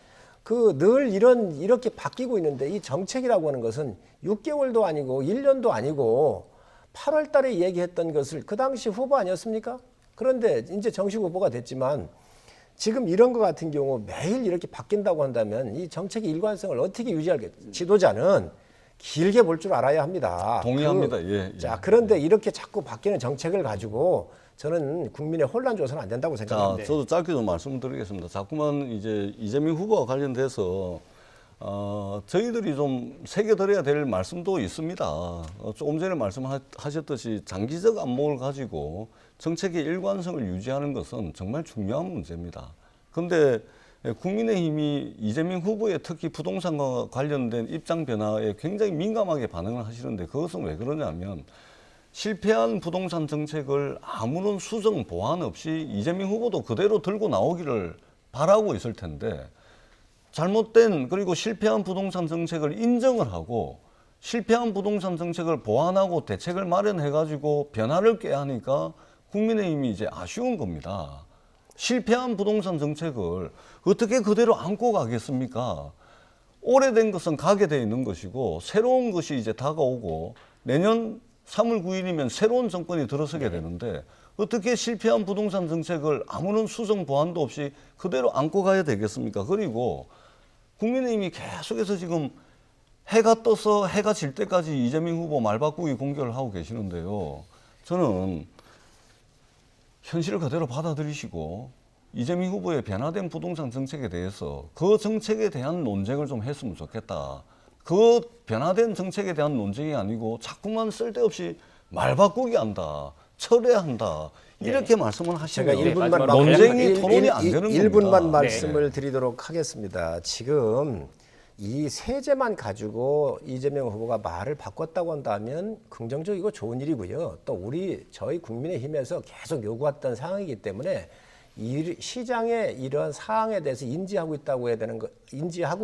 늘 이렇게 바뀌고 있는데 이 정책이라고 하는 것은 6개월도 아니고 1년도 아니고 8월 달에 얘기했던 것을 그 당시 후보 아니었습니까? 그런데 이제 정식 후보가 됐지만 지금 이런 것 같은 경우 매일 이렇게 바뀐다고 한다면 이 정책의 일관성을 어떻게 유지할겠어요? 지도자는 길게 볼 줄 알아야 합니다. 동의합니다. 예. 자, 그런데 이렇게 자꾸 바뀌는 정책을 가지고 저는 국민의 혼란 줘서는 안 된다고 자, 생각합니다. 저도 짧게 좀 말씀드리겠습니다. 자꾸만 이제 이재명 후보와 관련돼서 저희들이 좀 새겨드려야 될 말씀도 있습니다. 조금 전에 말씀하셨듯이 장기적 안목을 가지고 정책의 일관성을 유지하는 것은 정말 중요한 문제입니다. 그런데 국민의힘이 이재명 후보의 특히 부동산과 관련된 입장 변화에 굉장히 민감하게 반응을 하시는데 그것은 왜 그러냐면 실패한 부동산 정책을 아무런 수정 보완 없이 이재명 후보도 그대로 들고 나오기를 바라고 있을 텐데 잘못된 그리고 실패한 부동산 정책을 인정을 하고 실패한 부동산 정책을 보완하고 대책을 마련해가지고 변화를 꾀야 하니까 국민의힘이 이제 아쉬운 겁니다. 실패한 부동산 정책을 어떻게 그대로 안고 가겠습니까? 오래된 것은 가게 돼 있는 것이고 새로운 것이 이제 다가오고 내년 3월 9일이면 새로운 정권이 들어서게 되는데 어떻게 실패한 부동산 정책을 아무런 수정 보완도 없이 그대로 안고 가야 되겠습니까? 그리고 국민의힘이 계속해서 지금 해가 떠서 해가 질 때까지 이재명 후보 말 바꾸기 공격을 하고 계시는데요. 저는 현실을 그대로 받아들이시고 이재명 후보의 변화된 부동산 정책에 대해서 그 정책에 대한 논쟁을 좀 했으면 좋겠다. 그 변화된 정책에 대한 논쟁이 아니고 자꾸만 쓸데없이 말 바꾸기 한다. 철회한다. 이렇게 말씀을 하시면 제가 1분만 논쟁이 토론이 안 되는 겁니다. 1분만 말씀을 드리도록 하겠습니다. 지금 이 세제만 가지고 이재명 후보가 말을 바꿨다고 한다면 긍정적이고 좋은 일이고요. 또 저희 국민의힘에서 계속 요구했던 상황이기 때문에 이 시장의 이런 사항에 대해서 인지하고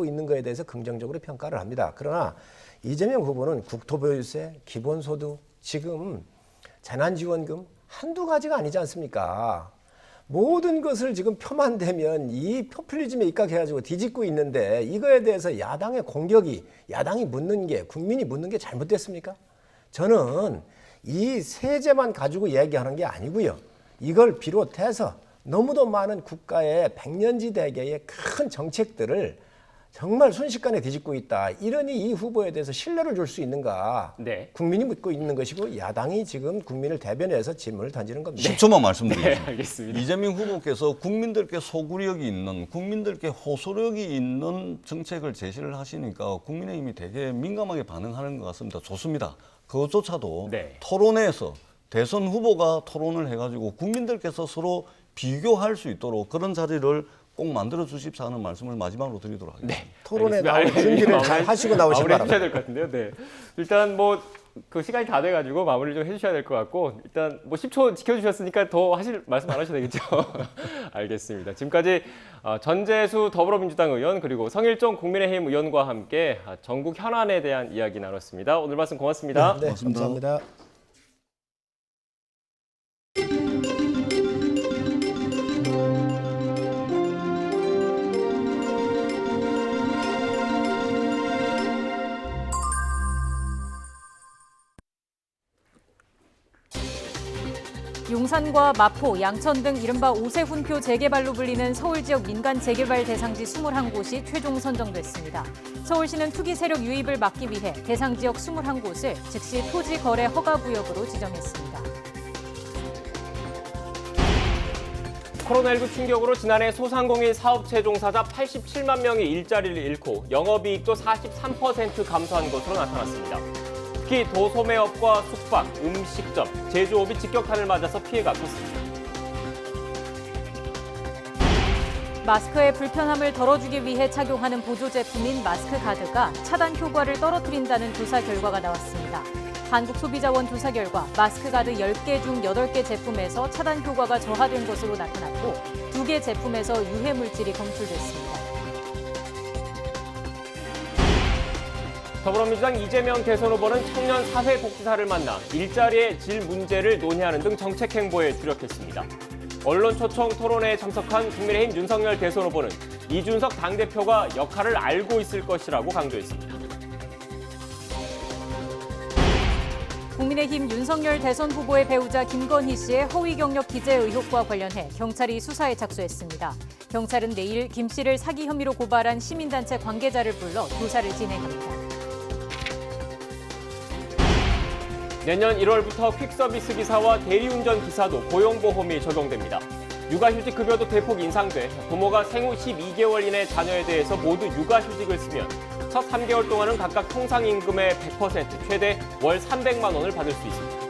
있는 거에 대해서 긍정적으로 평가를 합니다. 그러나 이재명 후보는 국토보유세, 기본소득, 지금 재난지원금 한두 가지가 아니지 않습니까? 모든 것을 지금 표만 대면 이 포퓰리즘에 입각해가지고 뒤집고 있는데 이거에 대해서 야당의 공격이 야당이 묻는 게 국민이 묻는 게 잘못됐습니까? 저는 이 세제만 가지고 얘기하는 게 아니고요. 이걸 비롯해서 너무도 많은 국가의 백년지 대계의 큰 정책들을 정말 순식간에 뒤집고 있다. 이러니 이 후보에 대해서 신뢰를 줄 수 있는가? 네. 국민이 묻고 있는 것이고 야당이 지금 국민을 대변해서 질문을 던지는 겁니다. 10초만 말씀드리겠습니다. 네, 알겠습니다. 이재명 후보께서 국민들께 소구력이 있는, 국민들께 호소력이 있는 정책을 제시를 하시니까 국민의힘이 되게 민감하게 반응하는 것 같습니다. 좋습니다. 그것조차도 네. 토론회에서 대선 후보가 토론을 해가지고 국민들께서 서로 비교할 수 있도록 그런 자리를 꼭 만들어 주십사 하는 말씀을 마지막으로 드리도록 하겠습니다. 네. 토론에 알겠습니다. 나올 준비를 잘 하시고 나오시기 마무리 바랍니다. 해주셔야 될 것 같은데요. 네. 일단 그 시간이 다 돼가지고 마무리 좀 해주셔야 될 것 같고 일단 10초 지켜주셨으니까 더 하실 말씀 안 하셔도 되겠죠. 알겠습니다. 지금까지 전재수 더불어민주당 의원 그리고 성일종 국민의힘 의원과 함께 전국 현안에 대한 이야기 나눴습니다. 오늘 말씀 고맙습니다. 네, 감사합니다. 용산과 마포, 양천 등 이른바 오세훈표 재개발로 불리는 서울 지역 민간 재개발 대상지 21곳이 최종 선정됐습니다. 서울시는 투기 세력 유입을 막기 위해 대상 지역 21곳을 즉시 토지 거래 허가 구역으로 지정했습니다. 코로나19 충격으로 지난해 소상공인 사업체 종사자 87만 명이 일자리를 잃고 영업이익도 43% 감소한 것으로 나타났습니다. 특히 도소매업과 숙박, 음식점, 제조업이 직격탄을 맞아서 피해가 컸습니다. 마스크의 불편함을 덜어주기 위해 착용하는 보조 제품인 마스크 가드가 차단 효과를 떨어뜨린다는 조사 결과가 나왔습니다. 한국소비자원 조사 결과 마스크 가드 10개 중 8개 제품에서 차단 효과가 저하된 것으로 나타났고 2개 제품에서 유해 물질이 검출됐습니다. 더불어민주당 이재명 대선 후보는 청년 사회복지사를 만나 일자리의 질 문제를 논의하는 등 정책 행보에 주력했습니다. 언론 초청 토론회에 참석한 국민의힘 윤석열 대선 후보는 이준석 당대표가 역할을 알고 있을 것이라고 강조했습니다. 국민의힘 윤석열 대선 후보의 배우자 김건희 씨의 허위 경력 기재 의혹과 관련해 경찰이 수사에 착수했습니다. 경찰은 내일 김 씨를 사기 혐의로 고발한 시민단체 관계자를 불러 조사를 진행합니다. 내년 1월부터 퀵서비스 기사와 대리운전 기사도 고용보험이 적용됩니다. 육아휴직 급여도 대폭 인상돼 부모가 생후 12개월 이내 자녀에 대해서 모두 육아휴직을 쓰면 첫 3개월 동안은 각각 통상임금의 100%, 최대 월 300만 원을 받을 수 있습니다.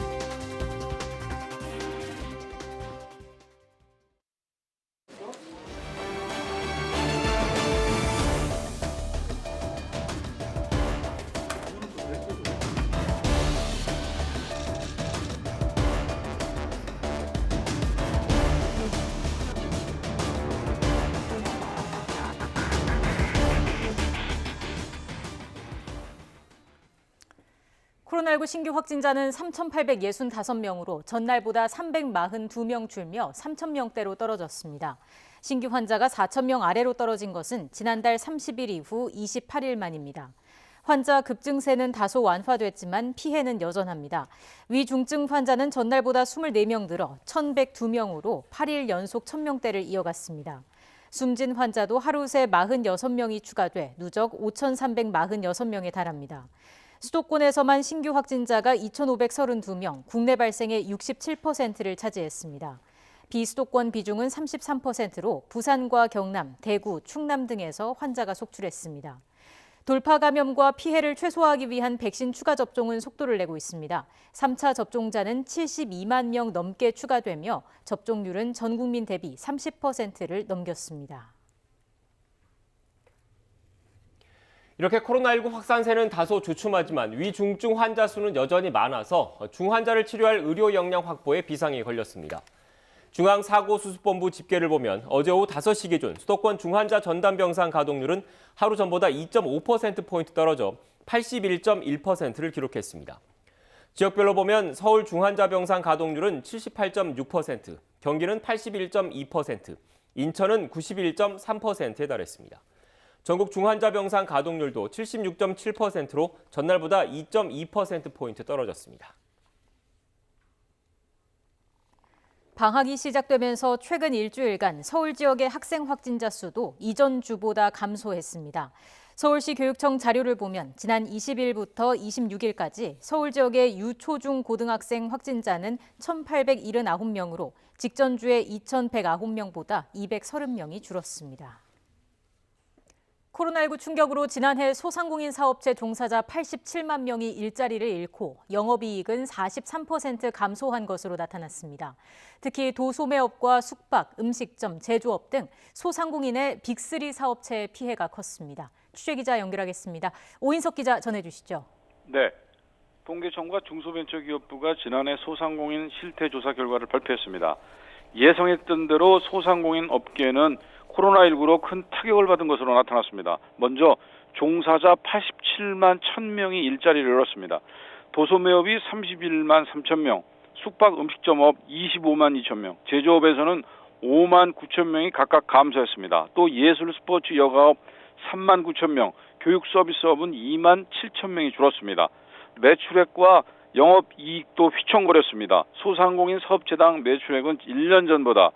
코로나19 신규 확진자는 3,865명으로 전날보다 342명 줄며 3,000명대로 떨어졌습니다. 신규 환자가 4,000명 아래로 떨어진 것은 지난달 30일 이후 28일 만입니다. 환자 급증세는 다소 완화됐지만 피해는 여전합니다. 위중증 환자는 전날보다 24명 늘어 1,102명으로 8일 연속 1,000명대를 이어갔습니다. 숨진 환자도 하루 새 46명이 추가돼 누적 5,346명에 달합니다. 수도권에서만 신규 확진자가 2,532명, 국내 발생의 67%를 차지했습니다. 비수도권 비중은 33%로 부산과 경남, 대구, 충남 등에서 환자가 속출했습니다. 돌파 감염과 피해를 최소화하기 위한 백신 추가 접종은 속도를 내고 있습니다. 3차 접종자는 72만 명 넘게 추가되며 접종률은 전 국민 대비 30%를 넘겼습니다. 이렇게 코로나19 확산세는 다소 주춤하지만 위중증 환자 수는 여전히 많아서 중환자를 치료할 의료 역량 확보에 비상이 걸렸습니다. 중앙사고수습본부 집계를 보면 어제 오후 5시 기준 수도권 중환자 전담병상 가동률은 하루 전보다 2.5%포인트 떨어져 81.1%를 기록했습니다. 지역별로 보면 서울 중환자 병상 가동률은 78.6%, 경기는 81.2%, 인천은 91.3%에 달했습니다. 전국 중환자 병상 가동률도 76.7%로 전날보다 2.2%포인트 떨어졌습니다. 방학이 시작되면서 최근 일주일간 서울 지역의 학생 확진자 수도 이전 주보다 감소했습니다. 서울시 교육청 자료를 보면 지난 20일부터 26일까지 서울 지역의 유초중 고등학생 확진자는 1,879명으로 직전주의 2,109명보다 230명이 줄었습니다. 코로나19 충격으로 지난해 소상공인 사업체 종사자 87만 명이 일자리를 잃고 영업이익은 43% 감소한 것으로 나타났습니다. 특히 도소매업과 숙박, 음식점, 제조업 등 소상공인의 빅3 사업체의 피해가 컸습니다. 취재기자 연결하겠습니다. 오인석 기자 전해주시죠. 네, 통계청과 중소벤처기업부가 지난해 소상공인 실태조사 결과를 발표했습니다. 예상했던 대로 소상공인 업계는 코로나19로 큰 타격을 받은 것으로 나타났습니다. 먼저 종사자 87만 1,000명이 일자리를 잃었습니다. 도소매업이 31만 3천 명, 숙박 음식점업 25만 2천 명, 제조업에서는 5만 9천 명이 각각 감소했습니다. 또 예술 스포츠 여가업 3만 9천 명, 교육 서비스업은 2만 7천 명이 줄었습니다. 매출액과 영업이익도 휘청거렸습니다. 소상공인 사업체당 매출액은 1년 전보다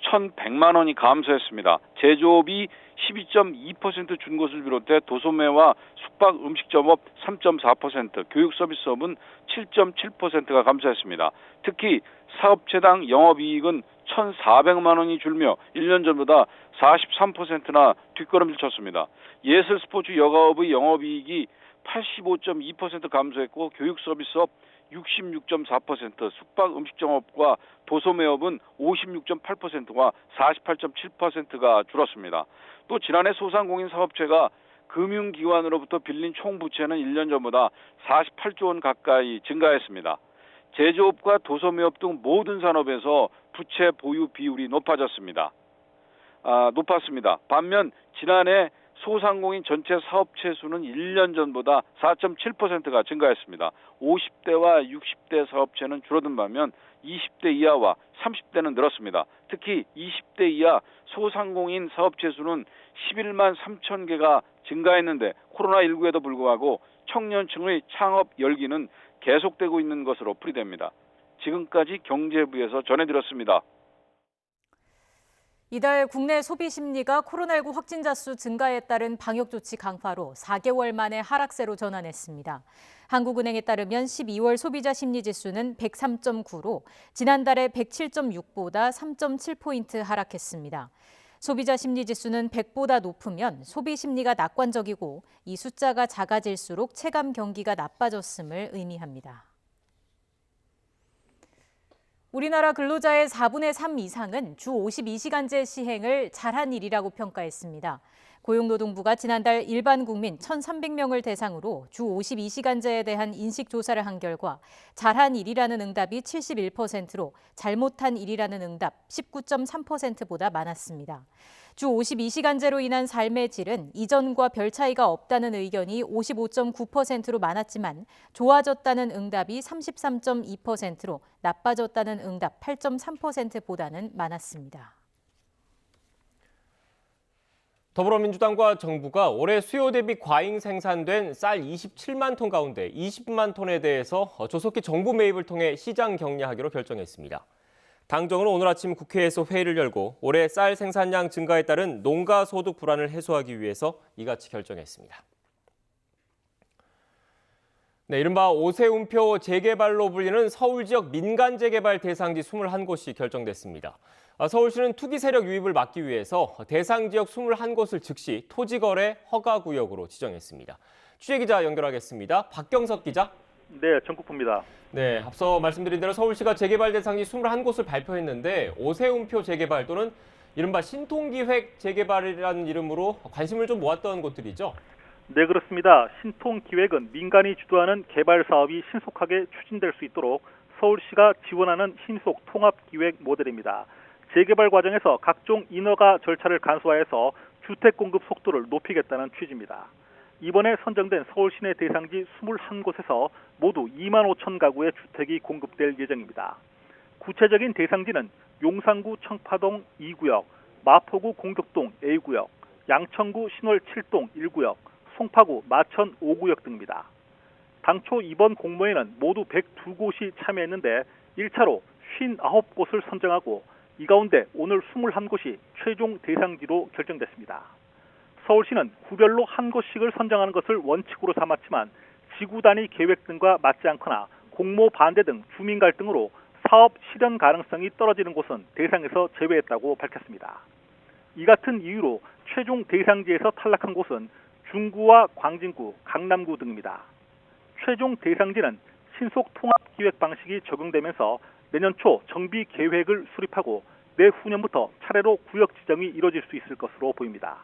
1,100만 원이 감소했습니다. 제조업이 12.2% 준 것을 비롯해 도소매와 숙박 음식점업 3.4%, 교육 서비스업은 7.7%가 감소했습니다. 특히 사업체당 영업이익은 1,400만 원이 줄며 1년 전보다 43%나 뒷걸음질 쳤습니다. 예술 스포츠 여가업의 영업이익이 85.2% 감소했고 교육 서비스업 66.4%, 숙박 음식점업과 도소매업은 56.8%와 48.7%가 줄었습니다. 또 지난해 소상공인 사업체가 금융기관으로부터 빌린 총 부채는 1년 전보다 48조 원 가까이 증가했습니다. 제조업과 도소매업 등 모든 산업에서 부채 보유 비율이 높아졌습니다. 높았습니다. 반면 지난해 소상공인 전체 사업체 수는 1년 전보다 4.7%가 증가했습니다. 50대와 60대 사업체는 줄어든 반면 20대 이하와 30대는 늘었습니다. 특히 20대 이하 소상공인 사업체 수는 11만 3천 개가 증가했는데 코로나19에도 불구하고 청년층의 창업 열기는 계속되고 있는 것으로 풀이됩니다. 지금까지 경제부에서 전해드렸습니다. 이달 국내 소비 심리가 코로나19 확진자 수 증가에 따른 방역조치 강화로 4개월 만에 하락세로 전환했습니다. 한국은행에 따르면 12월 소비자 심리지수는 103.9로 지난달에 107.6보다 3.7포인트 하락했습니다. 소비자 심리지수는 100보다 높으면 소비 심리가 낙관적이고 이 숫자가 작아질수록 체감 경기가 나빠졌음을 의미합니다. 우리나라 근로자의 4분의 3 이상은 주 52시간제 시행을 잘한 일이라고 평가했습니다. 고용노동부가 지난달 일반 국민 1,300명을 대상으로 주 52시간제에 대한 인식 조사를 한 결과 잘한 일이라는 응답이 71%로 잘못한 일이라는 응답 19.3%보다 많았습니다. 주 52시간제로 인한 삶의 질은 이전과 별 차이가 없다는 의견이 55.9%로 많았지만 좋아졌다는 응답이 33.2%로 나빠졌다는 응답 8.3%보다는 많았습니다. 더불어민주당과 정부가 올해 수요 대비 과잉 생산된 쌀 27만 톤 가운데 20만 톤에 대해서 조속히 정부 매입을 통해 시장 격리하기로 결정했습니다. 당정은 오늘 아침 국회에서 회의를 열고 올해 쌀 생산량 증가에 따른 농가 소득 불안을 해소하기 위해서 이같이 결정했습니다. 네, 이른바 오세훈표 재개발로 불리는 서울 지역 민간 재개발 대상지 21곳이 결정됐습니다. 서울시는 투기 세력 유입을 막기 위해서 대상 지역 21곳을 즉시 토지거래 허가구역으로 지정했습니다. 취재기자 연결하겠습니다. 박경석 기자. 네, 전국부입니다. 네, 앞서 말씀드린 대로 서울시가 재개발 대상지 21곳을 발표했는데 오세훈표 재개발 또는 이른바 신통기획 재개발이라는 이름으로 관심을 좀 모았던 곳들이죠. 네, 그렇습니다. 신통기획은 민간이 주도하는 개발 사업이 신속하게 추진될 수 있도록 서울시가 지원하는 신속 통합기획 모델입니다. 재개발 과정에서 각종 인허가 절차를 간소화해서 주택 공급 속도를 높이겠다는 취지입니다. 이번에 선정된 서울 시내 대상지 21곳에서 모두 2만 5천 가구의 주택이 공급될 예정입니다. 구체적인 대상지는 용산구 청파동 2구역, 마포구 공덕동 A구역, 양천구 신월 7동 1구역, 송파구 마천 5구역 등입니다. 당초 이번 공모에는 모두 102곳이 참여했는데 1차로 59곳을 선정하고 이 가운데 오늘 21곳이 최종 대상지로 결정됐습니다. 서울시는 구별로 한 곳씩을 선정하는 것을 원칙으로 삼았지만 지구 단위 계획 등과 맞지 않거나 공모 반대 등 주민 갈등으로 사업 실현 가능성이 떨어지는 곳은 대상에서 제외했다고 밝혔습니다. 이 같은 이유로 최종 대상지에서 탈락한 곳은 중구와 광진구, 강남구 등입니다. 최종 대상지는 신속 통합 기획 방식이 적용되면서 내년 초 정비 계획을 수립하고 내후년부터 차례로 구역 지정이 이뤄질 수 있을 것으로 보입니다.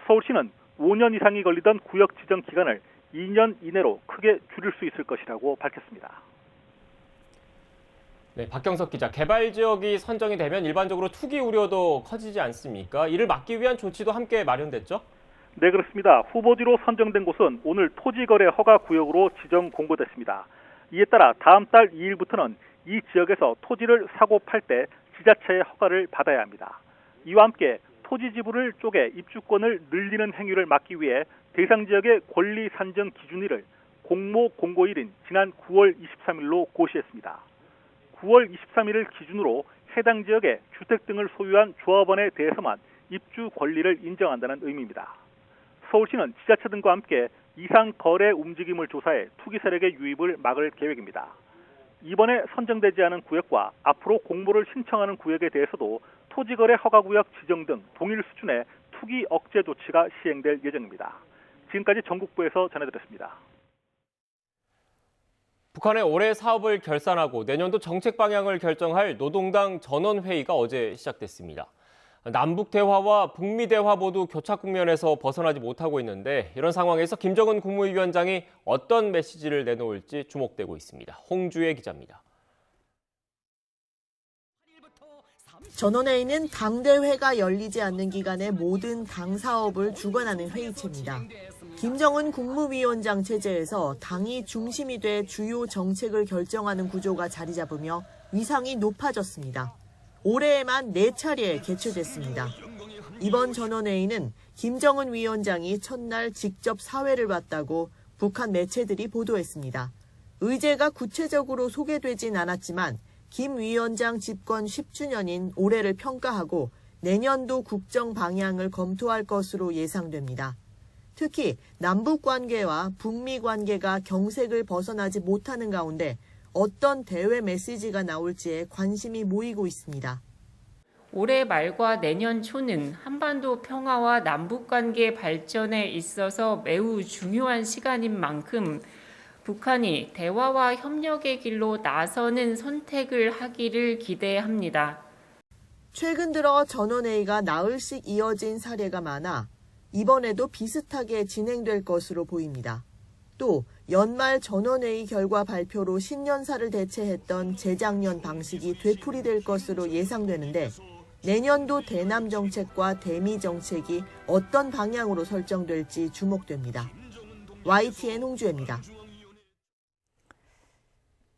서울시는 5년 이상이 걸리던 구역 지정 기간을 2년 이내로 크게 줄일 수 있을 것이라고 밝혔습니다. 네, 박경석 기자. 개발 지역이 선정이 되면 일반적으로 투기 우려도 커지지 않습니까? 이를 막기 위한 조치도 함께 마련됐죠? 네, 그렇습니다. 후보지로 선정된 곳은 오늘 토지거래 허가 구역으로 지정 공고됐습니다. 이에 따라 다음 달 2일부터는 이 지역에서 토지를 사고 팔 때 지자체의 허가를 받아야 합니다. 이와 함께 토지 지분을 쪼개 입주권을 늘리는 행위를 막기 위해 대상 지역의 권리 산정 기준일을 공모 공고일인 지난 9월 23일로 고시했습니다. 9월 23일을 기준으로 해당 지역에 주택 등을 소유한 조합원에 대해서만 입주 권리를 인정한다는 의미입니다. 서울시는 지자체 등과 함께 이상 거래 움직임을 조사해 투기 세력의 유입을 막을 계획입니다. 이번에 선정되지 않은 구역과 앞으로 공모를 신청하는 구역에 대해서도 토지거래 허가구역 지정 등 동일 수준의 투기 억제 조치가 시행될 예정입니다. 지금까지 전국부에서 전해드렸습니다. 북한의 올해 사업을 결산하고 내년도 정책 방향을 결정할 노동당 전원회의가 어제 시작됐습니다. 남북 대화와 북미 대화 모두 교착 국면에서 벗어나지 못하고 있는데 이런 상황에서 김정은 국무위원장이 어떤 메시지를 내놓을지 주목되고 있습니다. 홍주혜 기자입니다. 전원회의는 당대회가 열리지 않는 기간에 모든 당 사업을 주관하는 회의체입니다. 김정은 국무위원장 체제에서 당이 중심이 돼 주요 정책을 결정하는 구조가 자리 잡으며 위상이 높아졌습니다. 올해에만 4차례 개최됐습니다. 이번 전원회의는 김정은 위원장이 첫날 직접 사회를 봤다고 북한 매체들이 보도했습니다. 의제가 구체적으로 소개되진 않았지만 김 위원장 집권 10주년인 올해를 평가하고 내년도 국정 방향을 검토할 것으로 예상됩니다. 특히 남북 관계와 북미 관계가 경색을 벗어나지 못하는 가운데 어떤 대외 메시지가 나올지에 관심이 모이고 있습니다. 올해 말과 내년 초는 한반도 평화와 남북관계 발전에 있어서 매우 중요한 시간인 만큼 북한이 대화와 협력의 길로 나서는 선택을 하기를 기대합니다. 최근 들어 전원회의가 나흘씩 이어진 사례가 많아 이번에도 비슷하게 진행될 것으로 보입니다. 또 연말 전원회의 결과 발표로 신년사를 대체했던 재작년 방식이 되풀이될 것으로 예상되는데 내년도 대남 정책과 대미 정책이 어떤 방향으로 설정될지 주목됩니다. YTN 홍주혜입니다.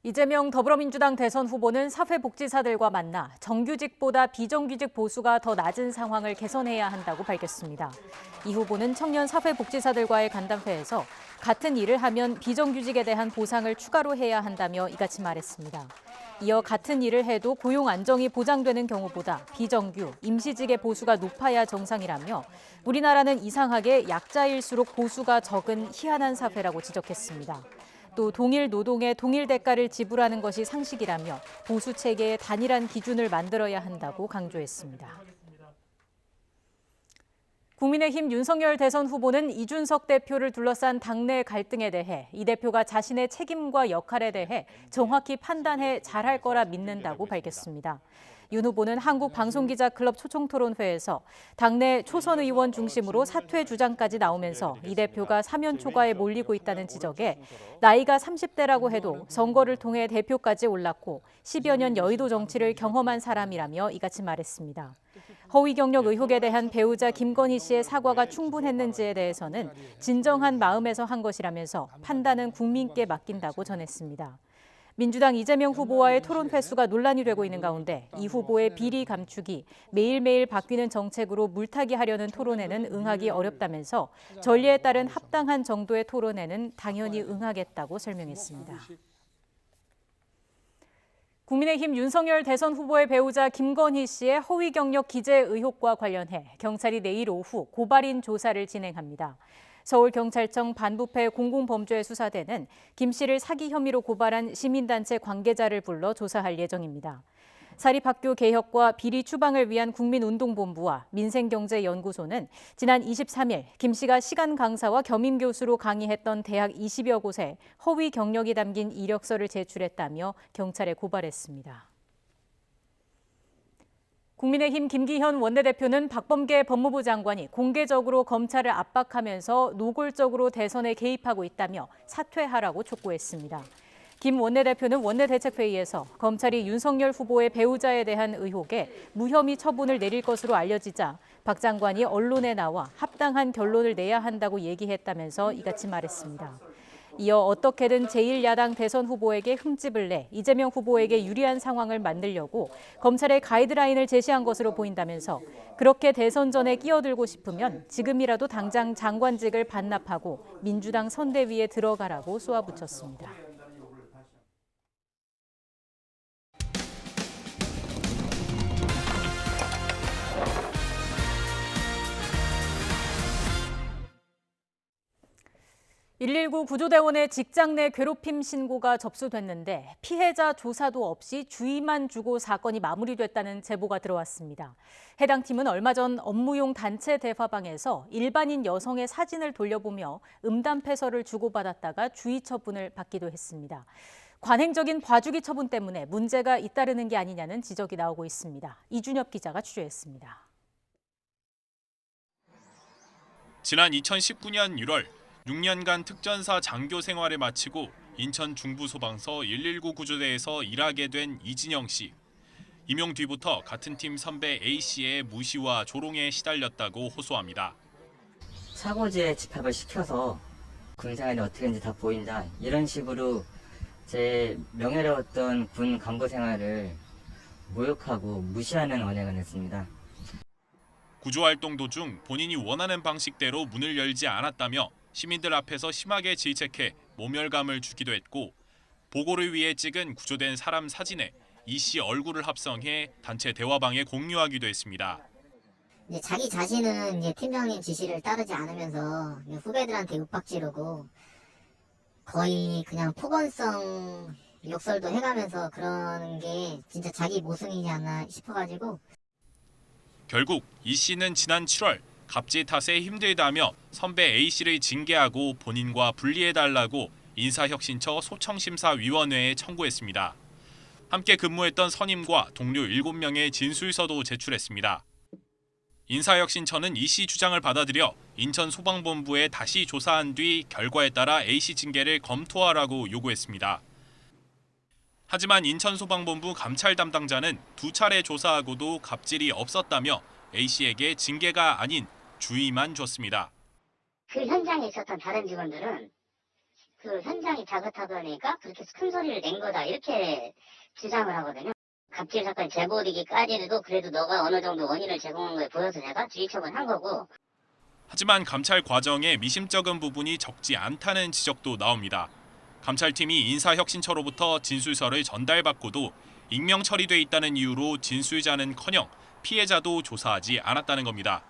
이재명 더불어민주당 대선 후보는 사회복지사들과 만나 정규직보다 비정규직 보수가 더 낮은 상황을 개선해야 한다고 밝혔습니다. 이 후보는 청년 사회복지사들과의 간담회에서 같은 일을 하면 비정규직에 대한 보상을 추가로 해야 한다며 이같이 말했습니다. 이어 같은 일을 해도 고용 안정이 보장되는 경우보다 비정규, 임시직의 보수가 높아야 정상이라며 우리나라는 이상하게 약자일수록 보수가 적은 희한한 사회라고 지적했습니다. 또 동일 노동에 동일 대가를 지불하는 것이 상식이라며 보수 체계의 단일한 기준을 만들어야 한다고 강조했습니다. 국민의힘 윤석열 대선 후보는 이준석 대표를 둘러싼 당내 갈등에 대해 이 대표가 자신의 책임과 역할에 대해 정확히 판단해 잘할 거라 믿는다고 밝혔습니다. 윤 후보는 한국방송기자클럽 초청토론회에서 당내 초선 의원 중심으로 사퇴 주장까지 나오면서 이 대표가 사면 초과에 몰리고 있다는 지적에 나이가 30대라고 해도 선거를 통해 대표까지 올랐고 10여 년 여의도 정치를 경험한 사람이라며 이같이 말했습니다. 허위 경력 의혹에 대한 배우자 김건희 씨의 사과가 충분했는지에 대해서는 진정한 마음에서 한 것이라면서 판단은 국민께 맡긴다고 전했습니다. 민주당 이재명 후보와의 토론 횟수가 논란이 되고 있는 가운데 이 후보의 비리 감축이 매일매일 바뀌는 정책으로 물타기 하려는 토론에는 응하기 어렵다면서 전례에 따른 합당한 정도의 토론에는 당연히 응하겠다고 설명했습니다. 국민의힘 윤석열 대선 후보의 배우자 김건희 씨의 허위 경력 기재 의혹과 관련해 경찰이 내일 오후 고발인 조사를 진행합니다. 서울경찰청 반부패 공공범죄 수사대는 김 씨를 사기 혐의로 고발한 시민단체 관계자를 불러 조사할 예정입니다. 사립학교 개혁과 비리 추방을 위한 국민운동본부와 민생경제연구소는 지난 23일 김 씨가 시간 강사와 겸임 교수로 강의했던 대학 20여 곳에 허위 경력이 담긴 이력서를 제출했다며 경찰에 고발했습니다. 국민의힘 김기현 원내대표는 박범계 법무부 장관이 공개적으로 검찰을 압박하면서 노골적으로 대선에 개입하고 있다며 사퇴하라고 촉구했습니다. 김 원내대표는 원내대책회의에서 검찰이 윤석열 후보의 배우자에 대한 의혹에 무혐의 처분을 내릴 것으로 알려지자 박 장관이 언론에 나와 합당한 결론을 내야 한다고 얘기했다면서 이같이 말했습니다. 이어 어떻게든 제1야당 대선 후보에게 흠집을 내 이재명 후보에게 유리한 상황을 만들려고 검찰의 가이드라인을 제시한 것으로 보인다면서 그렇게 대선 전에 끼어들고 싶으면 지금이라도 당장 장관직을 반납하고 민주당 선대위에 들어가라고 쏘아붙였습니다. 119 구조대원의 직장 내 괴롭힘 신고가 접수됐는데 피해자 조사도 없이 주의만 주고 사건이 마무리됐다는 제보가 들어왔습니다. 해당 팀은 얼마 전 업무용 단체 대화방에서 일반인 여성의 사진을 돌려보며 음담패서를 주고받았다가 주의 처분을 받기도 했습니다. 관행적인 봐주기 처분 때문에 문제가 잇따르는 게 아니냐는 지적이 나오고 있습니다. 이준엽 기자가 취재했습니다. 지난 2019년 1월 6년간 특전사 장교 생활을 마치고 인천 중부소방서 119 구조대에서 일하게 된 이진영 씨. 임용 뒤부터 같은 팀 선배 A씨의 무시와 조롱에 시달렸다고 호소합니다. 사고지에 집합을 시켜서 군생활이 어떻게 했는지 다 보인다. 이런 식으로 제 명예로웠던 군 간부 생활을 모욕하고 무시하는 언행을 했습니다. 구조활동 도중 본인이 원하는 방식대로 문을 열지 않았다며 시민들 앞에서 심하게 질책해 모멸감을 주기도 했고 보고를 위해 찍은 구조된 사람 사진에 이 씨 얼굴을 합성해 단체 대화방에 공유하기도 했습니다. 이제 자기 자신은 이제 팀장님 지시를 따르지 않으면서 후배들한테 윽박지르고 거의 그냥 폭언성 욕설도 해가면서 그러는 게 진짜 자기 모습이지 않나 싶어가지고 결국 이 씨는 지난 7월 갑질 탓에 힘들다며 선배 A씨를 징계하고 본인과 분리해달라고 인사혁신처 소청심사위원회에 청구했습니다. 함께 근무했던 선임과 동료 7명의 진술서도 제출했습니다. 인사혁신처는 이 씨 주장을 받아들여 인천소방본부에 다시 조사한 뒤 결과에 따라 A씨 징계를 검토하라고 요구했습니다. 하지만 인천소방본부 감찰 담당자는 2차례 조사하고도 갑질이 없었다며 A씨에게 징계가 아닌 주의만 줬습니다. 그 현장에 있었던 다른 직원들은 그 현장이 다그타더니까 그렇게 큰 소리를 낸 거다 이렇게 주장을 하거든요. 갑질 사건 제보되기까지도 그래도 너가 어느 정도 원인을 제공한 거에 보여서 내가 주의 처분한 거고. 하지만 감찰 과정에 미심쩍은 부분이 적지 않다는 지적도 나옵니다. 감찰팀이 인사혁신처로부터 진술서를 전달받고도 익명 처리돼 있다는 이유로 진술자는커녕 피해자도 조사하지 않았다는 겁니다.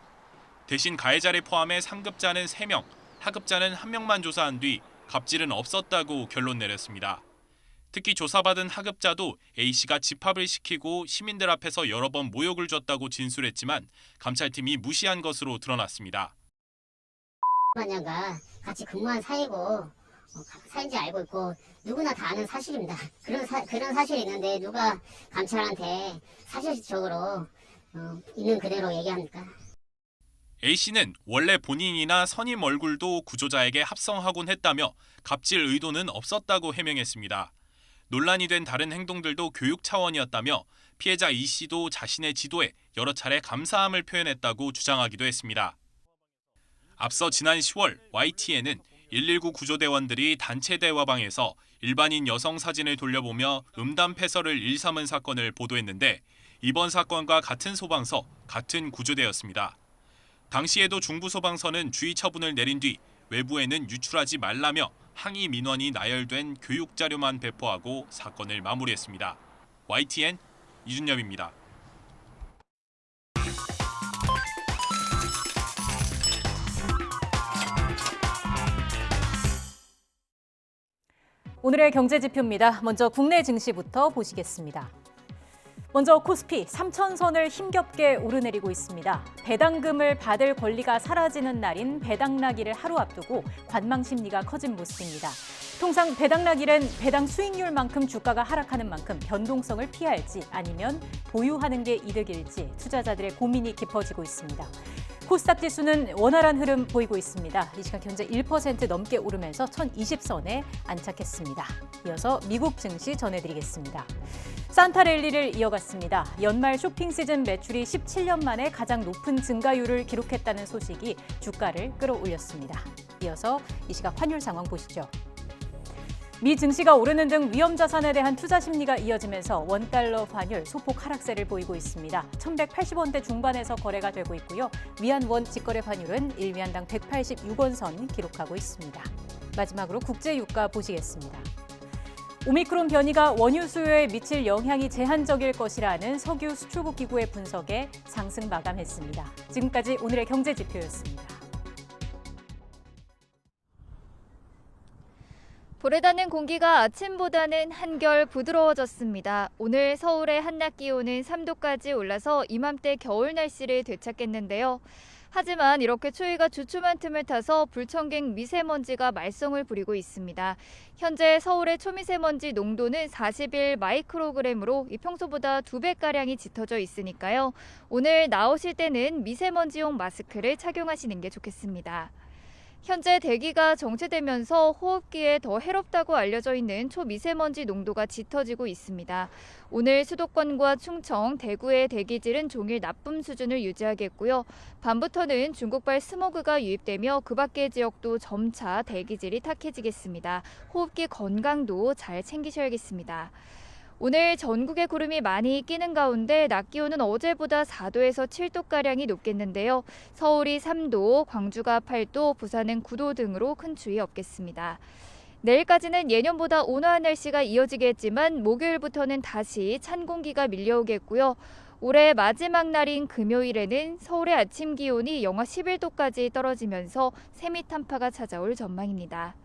대신 가해자를 포함해 상급자는 3명, 하급자는 1명만 조사한 뒤 갑질은 없었다고 결론 내렸습니다. 특히 조사받은 하급자도 A씨가 집합을 시키고 시민들 앞에서 여러 번 모욕을 줬다고 진술했지만 감찰팀이 무시한 것으로 드러났습니다. 마녀가 같이 근무한 사이고 사인지 알고 있고 누구나 다 아는 사실입니다. 그런 사실이 있는데 누가 감찰한테 사실적으로 있는 그대로 얘기합니까? A씨는 원래 본인이나 선임 얼굴도 구조자에게 합성하곤 했다며 갑질 의도는 없었다고 해명했습니다. 논란이 된 다른 행동들도 교육 차원이었다며 피해자 E씨도 자신의 지도에 여러 차례 감사함을 표현했다고 주장하기도 했습니다. 앞서 지난 10월 YTN은 119 구조대원들이 단체 대화방에서 일반인 여성 사진을 돌려보며 음담패설을 일삼은 사건을 보도했는데 이번 사건과 같은 소방서, 같은 구조대였습니다. 당시에도 중부소방서는 주의 처분을 내린 뒤 외부에는 유출하지 말라며 항의 민원이 나열된 교육 자료만 배포하고 사건을 마무리했습니다. YTN 이준엽입니다. 오늘의 경제지표입니다. 먼저 국내 증시부터 보시겠습니다. 먼저 코스피 3,000선을 힘겹게 오르내리고 있습니다. 배당금을 받을 권리가 사라지는 날인 배당락일을 하루 앞두고 관망 심리가 커진 모습입니다. 통상 배당락일은 배당 수익률만큼 주가가 하락하는 만큼 변동성을 피할지 아니면 보유하는 게 이득일지 투자자들의 고민이 깊어지고 있습니다. 코스닥 지수는 원활한 흐름 보이고 있습니다. 이 시간 현재 1% 넘게 오르면서 1,020선에 안착했습니다. 이어서 미국 증시 전해드리겠습니다. 산타랠리를 이어갔습니다. 연말 쇼핑 시즌 매출이 17년 만에 가장 높은 증가율을 기록했다는 소식이 주가를 끌어올렸습니다. 이어서 이 시각 환율 상황 보시죠. 미 증시가 오르는 등 위험 자산에 대한 투자 심리가 이어지면서 원달러 환율 소폭 하락세를 보이고 있습니다. 1,180원대 중반에서 거래가 되고 있고요. 위안원 직거래 환율은 1위안당 186원 선 기록하고 있습니다. 마지막으로 국제 유가 보시겠습니다. 오미크론 변이가 원유 수요에 미칠 영향이 제한적일 것이라는 석유 수출국 기구의 분석에 상승 마감했습니다. 지금까지 오늘의 경제지표였습니다. 불에 닿는 공기가 아침보다는 한결 부드러워졌습니다. 오늘 서울의 한낮 기온은 3도까지 올라서 이맘때 겨울 날씨를 되찾겠는데요. 하지만 이렇게 추위가 주춤한 틈을 타서 불청객 미세먼지가 말썽을 부리고 있습니다. 현재 서울의 초미세먼지 농도는 41 마이크로그램으로 평소보다 2배가량이 짙어져 있으니까요. 오늘 나오실 때는 미세먼지용 마스크를 착용하시는 게 좋겠습니다. 현재 대기가 정체되면서 호흡기에 더 해롭다고 알려져 있는 초미세먼지 농도가 짙어지고 있습니다. 오늘 수도권과 충청, 대구의 대기질은 종일 나쁨 수준을 유지하겠고요. 밤부터는 중국발 스모그가 유입되며 그 밖의 지역도 점차 대기질이 탁해지겠습니다. 호흡기 건강도 잘 챙기셔야겠습니다. 오늘 전국에 구름이 많이 끼는 가운데 낮 기온은 어제보다 4도에서 7도가량이 높겠는데요. 서울이 3도, 광주가 8도, 부산은 9도 등으로 큰 추위 없겠습니다. 내일까지는 예년보다 온화한 날씨가 이어지겠지만 목요일부터는 다시 찬 공기가 밀려오겠고요. 올해 마지막 날인 금요일에는 서울의 아침 기온이 영하 11도까지 떨어지면서 세미탄파가 찾아올 전망입니다.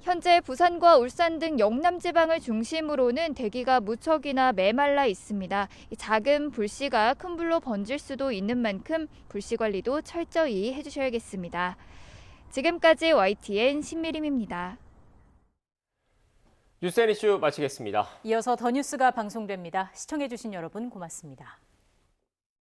현재 부산과 울산 등 영남 지방을 중심으로는 대기가 무척이나 메말라 있습니다. 작은 불씨가 큰 불로 번질 수도 있는 만큼 불씨 관리도 철저히 해주셔야겠습니다. 지금까지 YTN 신미림입니다. 뉴스앤이슈 마치겠습니다. 이어서 더 뉴스가 방송됩니다. 시청해주신 여러분 고맙습니다.